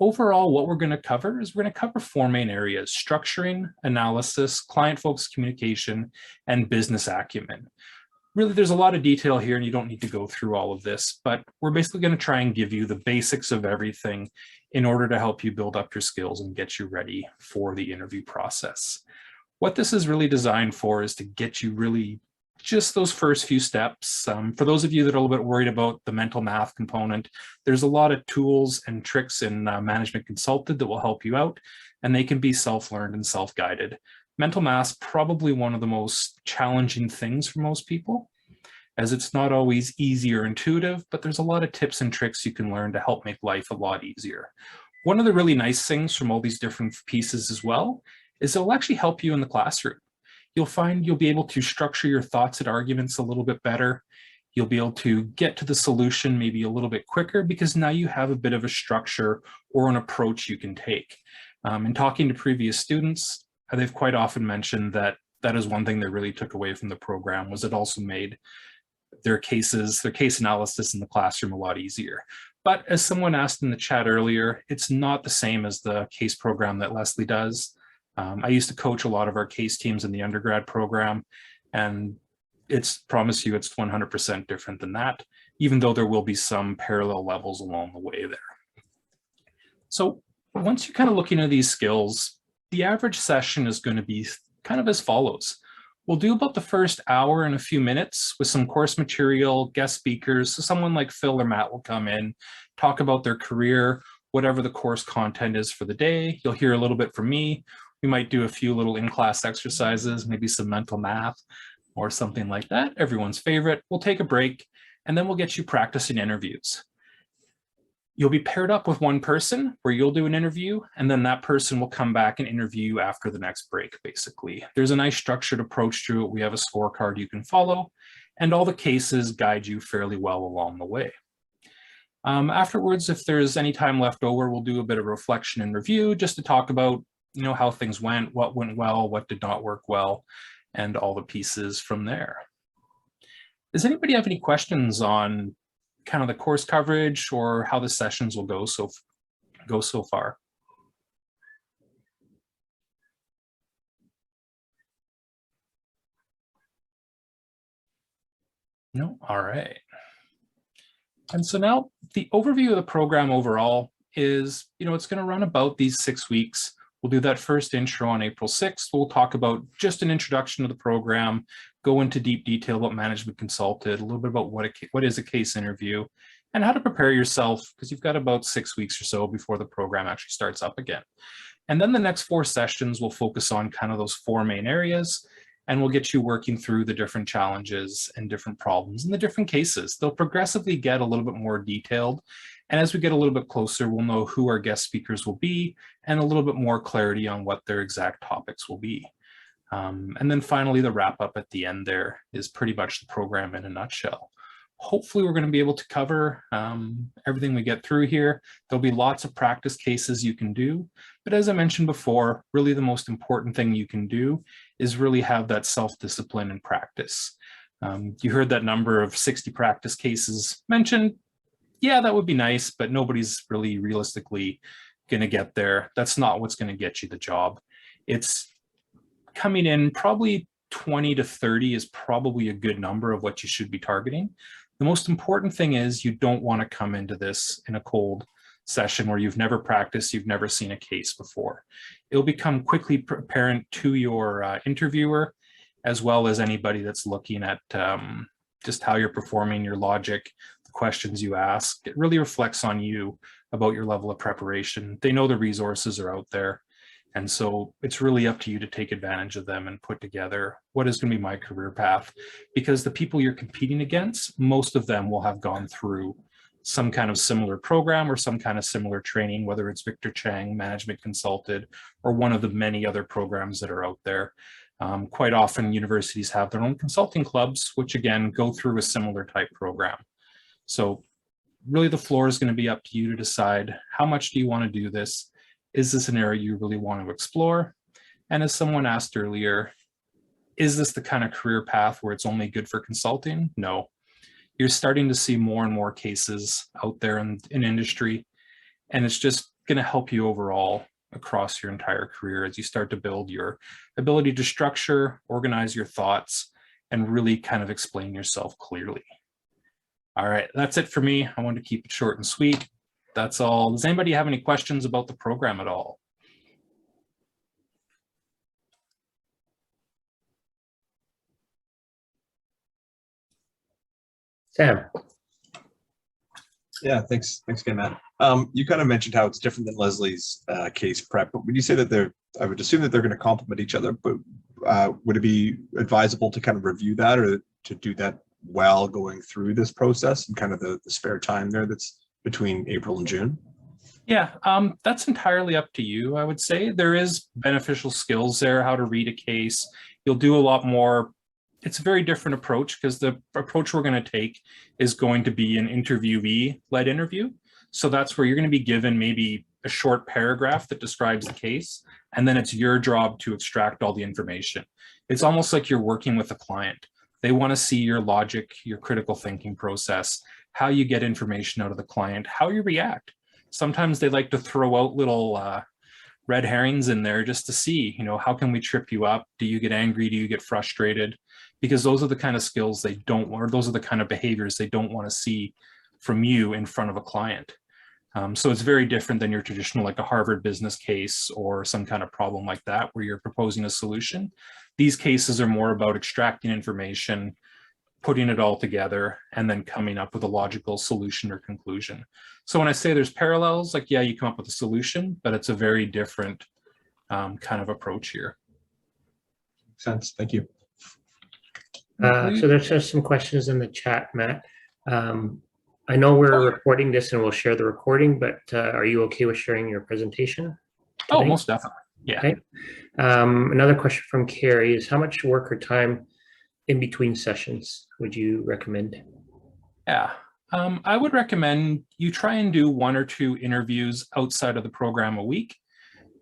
Overall, what we're going to cover is we're going to cover 4 main areas: structuring, analysis, client-focused communication, and business acumen. Really, there's a lot of detail here and you don't need to go through all of this, but we're basically going to try and give you the basics of everything in order to help you build up your skills and get you ready for the interview process. What this is really designed for is to get you really just those first few steps. For those of you that are a little bit worried about the mental math component, there's a lot of tools and tricks in Management Consulted that will help you out, and they can be self-learned and self-guided. Mental math's probably one of the most challenging things for most people, as it's not always easy or intuitive, but there's a lot of tips and tricks you can learn to help make life a lot easier. One of the really nice things from all these different pieces as well is it'll actually help you in the classroom. You'll find you'll be able to structure your thoughts and arguments a little bit better. You'll be able to get to the solution maybe a little bit quicker because now you have a bit of a structure or an approach you can take. In talking to previous students, they've quite often mentioned that that is one thing they really took away from the program, was it also made their case analysis in the classroom a lot easier. But as someone asked in the chat earlier, it's not the same as the case program that Leslie does. I used to coach a lot of our case teams in the undergrad program, and promise you it's 100% different than that, even though there will be some parallel levels along the way there. So once you're kind of looking at these skills, the average session is going to be kind of as follows. We'll do about the first hour and a few minutes with some course material, guest speakers. So someone like Phil or Matt will come in, talk about their career, whatever the course content is for the day. You'll hear a little bit from me. We might do a few little in-class exercises, maybe some mental math or something like that. Everyone's favorite. We'll take a break and then we'll get you practicing interviews. You'll be paired up with one person where you'll do an interview, and then that person will come back and interview you after the next break, basically. There's a nice structured approach to it. We have a scorecard you can follow, and all the cases guide you fairly well along the way. Afterwards, if there's any time left over, we'll do a bit of reflection and review just to talk about, you know, how things went, what went well, what did not work well, and all the pieces from there. Does anybody have any questions on kind of the course coverage or how the sessions will go so far? No? All right. And so now the overview of the program overall is, you know, it's going to run about these 6 weeks. We'll do that first intro on April 6th. We'll talk about just an introduction to the program, go into deep detail about Management Consulted, a little bit about what is a case interview, and how to prepare yourself, because you've got about 6 weeks or so before the program actually starts up again. And then the next 4 sessions will focus on kind of those 4 main areas, and we'll get you working through the different challenges and different problems and the different cases. They'll progressively get a little bit more detailed. And as we get a little bit closer, we'll know who our guest speakers will be and a little bit more clarity on what their exact topics will be. And then finally, the wrap up at the end there is pretty much the program in a nutshell. Hopefully we're going to be able to cover everything we get through here. There'll be lots of practice cases you can do. But as I mentioned before, really the most important thing you can do is really have that self-discipline and practice. You heard that number of 60 practice cases mentioned. Yeah, that would be nice, but nobody's really realistically going to get there. That's not what's going to get you the job. It's coming in probably 20 to 30 is probably a good number of what you should be targeting. The most important thing is you don't want to come into this in a cold session where you've never practiced, you've never seen a case before. It'll become quickly apparent to your interviewer, as well as anybody that's looking at just how you're performing, your logic, the questions you ask. It really reflects on you about your level of preparation. They know the resources are out there. And so it's really up to you to take advantage of them and put together what is going to be my career path, because the people you're competing against, most of them will have gone through some kind of similar program or some kind of similar training, whether it's Victor Chang, Management Consulted, or one of the many other programs that are out there. Quite often universities have their own consulting clubs, which again, go through a similar type program. So really the floor is going to be up to you to decide how much do you want to do this? Is this an area you really want to explore? And as someone asked earlier, is this the kind of career path where it's only good for consulting? No. You're starting to see more and more cases out there in industry, and it's just going to help you overall across your entire career as you start to build your ability to structure, organize your thoughts, and really kind of explain yourself clearly. All right, that's it for me. I wanted to keep it short and sweet. That's all. Does anybody have any questions about the program at all? Sam. Yeah, thanks again, Matt. You kind of mentioned how it's different than Leslie's case prep, but would you say that I would assume that they're going to complement each other, but would it be advisable to kind of review that or to do that while going through this process and kind of the spare time there that's between April and June? Yeah, that's entirely up to you. I would say there is beneficial skills there, how to read a case. You'll do a lot more. It's a very different approach because the approach we're going to take is going to be an interviewee-led interview. So that's where you're going to be given maybe a short paragraph that describes the case, and then it's your job to extract all the information. It's almost like you're working with a client. They want to see your logic, your critical thinking process, how you get information out of the client, how you react. Sometimes they like to throw out little red herrings in there just to see, how can we trip you up? Do you get angry? Do you get frustrated? Because those are the kind of skills they don't want, or those are the kind of behaviors they don't want to see from you in front of a client. So it's very different than your traditional, like a Harvard business case or some kind of problem like that, where you're proposing a solution. These cases are more about extracting information, putting it all together, and then coming up with a logical solution or conclusion. So when I say there's parallels, like, yeah, you come up with a solution, but it's a very different kind of approach here. Makes sense. Thank you. So there's just some questions in the chat, Matt. I know we're recording this and we'll share the recording, but are you okay with sharing your presentation today? Oh, most definitely. Yeah. Okay. Another question from Carrie is, how much work or time in between sessions would you recommend? Yeah, I would recommend you try and do 1 or 2 interviews outside of the program a week.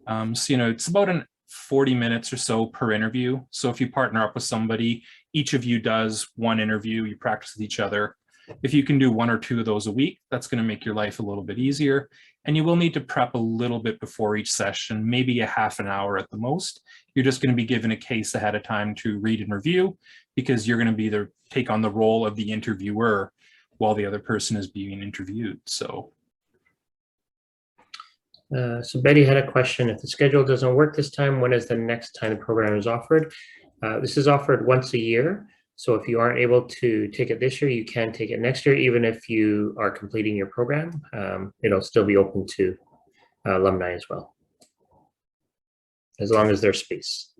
So, it's about 40 minutes or so per interview. So if you partner up with somebody, each of you does 1 interview, you practice with each other. If you can do 1 or 2 of those a week, that's going to make your life a little bit easier. And you will need to prep a little bit before each session, maybe a half an hour at the most. You're just going to be given a case ahead of time to read and review, because you're going to be take on the role of the interviewer while the other person is being interviewed. So Betty had a question. If the schedule doesn't work this time, when is the next time the program is offered? This is offered once a year. So if you aren't able to take it this year, you can take it next year. Even if you are completing your program, it'll still be open to alumni as well, as long as there's space.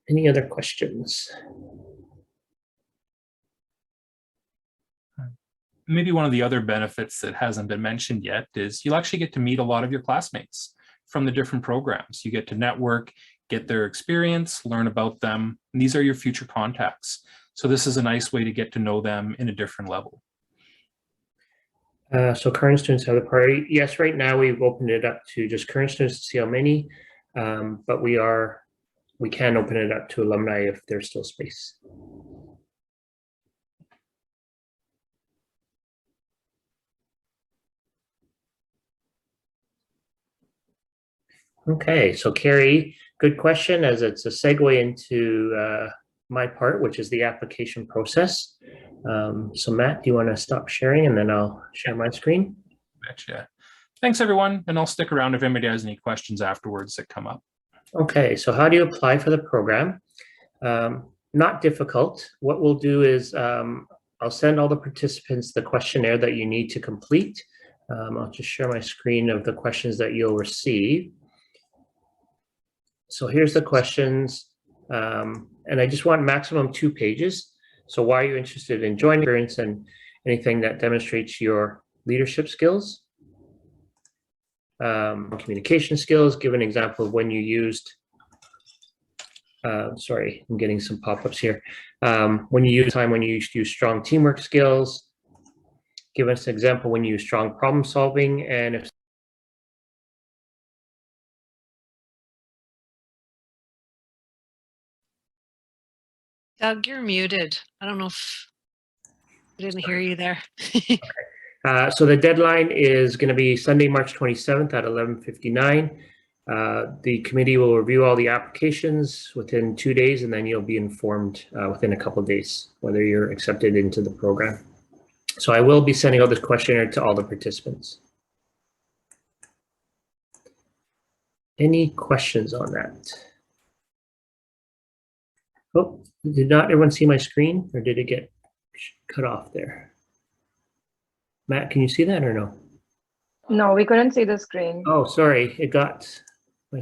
Any other questions? Maybe one of the other benefits that hasn't been mentioned yet is you'll actually get to meet a lot of your classmates from the different programs. You get to network, get their experience, learn about them. And these are your future contacts. So this is a nice way to get to know them in a different level. So current students have the priority. Yes, right now we've opened it up to just current students to see how many, but we can open it up to alumni if there's still space. Okay, so Carrie, good question, as it's a segue into my part, which is the application process. So Matt, do you want to stop sharing and then I'll share my screen? Betcha. Thanks, everyone. And I'll stick around if anybody has any questions afterwards that come up. Okay, so how do you apply for the program? Not difficult. What we'll do is I'll send all the participants the questionnaire that you need to complete. I'll just share my screen of the questions that you'll receive. So here's the questions, and I just want maximum 2 pages. So why are you interested in joining experience and anything that demonstrates your leadership skills, communication skills, give an example of when you used, sorry, I'm getting some pop-ups here. When you used to use strong teamwork skills, give us an example when you use strong problem solving, and if Doug, you're muted. I don't know if I didn't hear you there. so the deadline is going to be Sunday, March 27th at 11:59. The committee will review all the applications within 2 days, and then you'll be informed within a couple of days whether you're accepted into the program. So I will be sending out this questionnaire to all the participants. Any questions on that? Oh, did not everyone see my screen, or did it get cut off there? Matt, can you see that or no? No, we couldn't see the screen. Oh, sorry, it got my.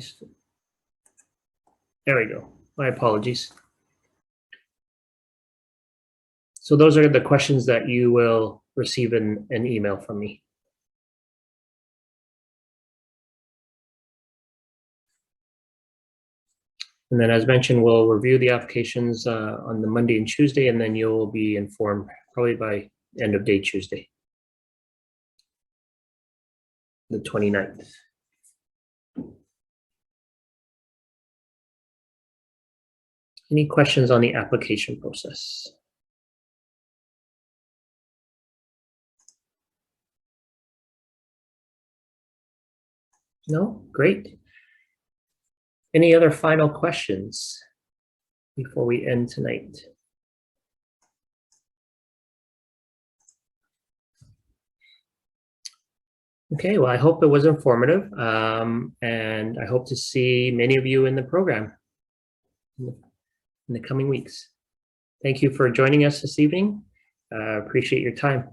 There we go. My apologies. So those are the questions that you will receive in an email from me. And then, as mentioned, we'll review the applications on the Monday and Tuesday, and then you'll be informed probably by end of day Tuesday, the 29th. Any questions on the application process? No? Great. Any other final questions before we end tonight? Okay, well, I hope it was informative, and I hope to see many of you in the program in the coming weeks. Thank you for joining us this evening. Appreciate your time.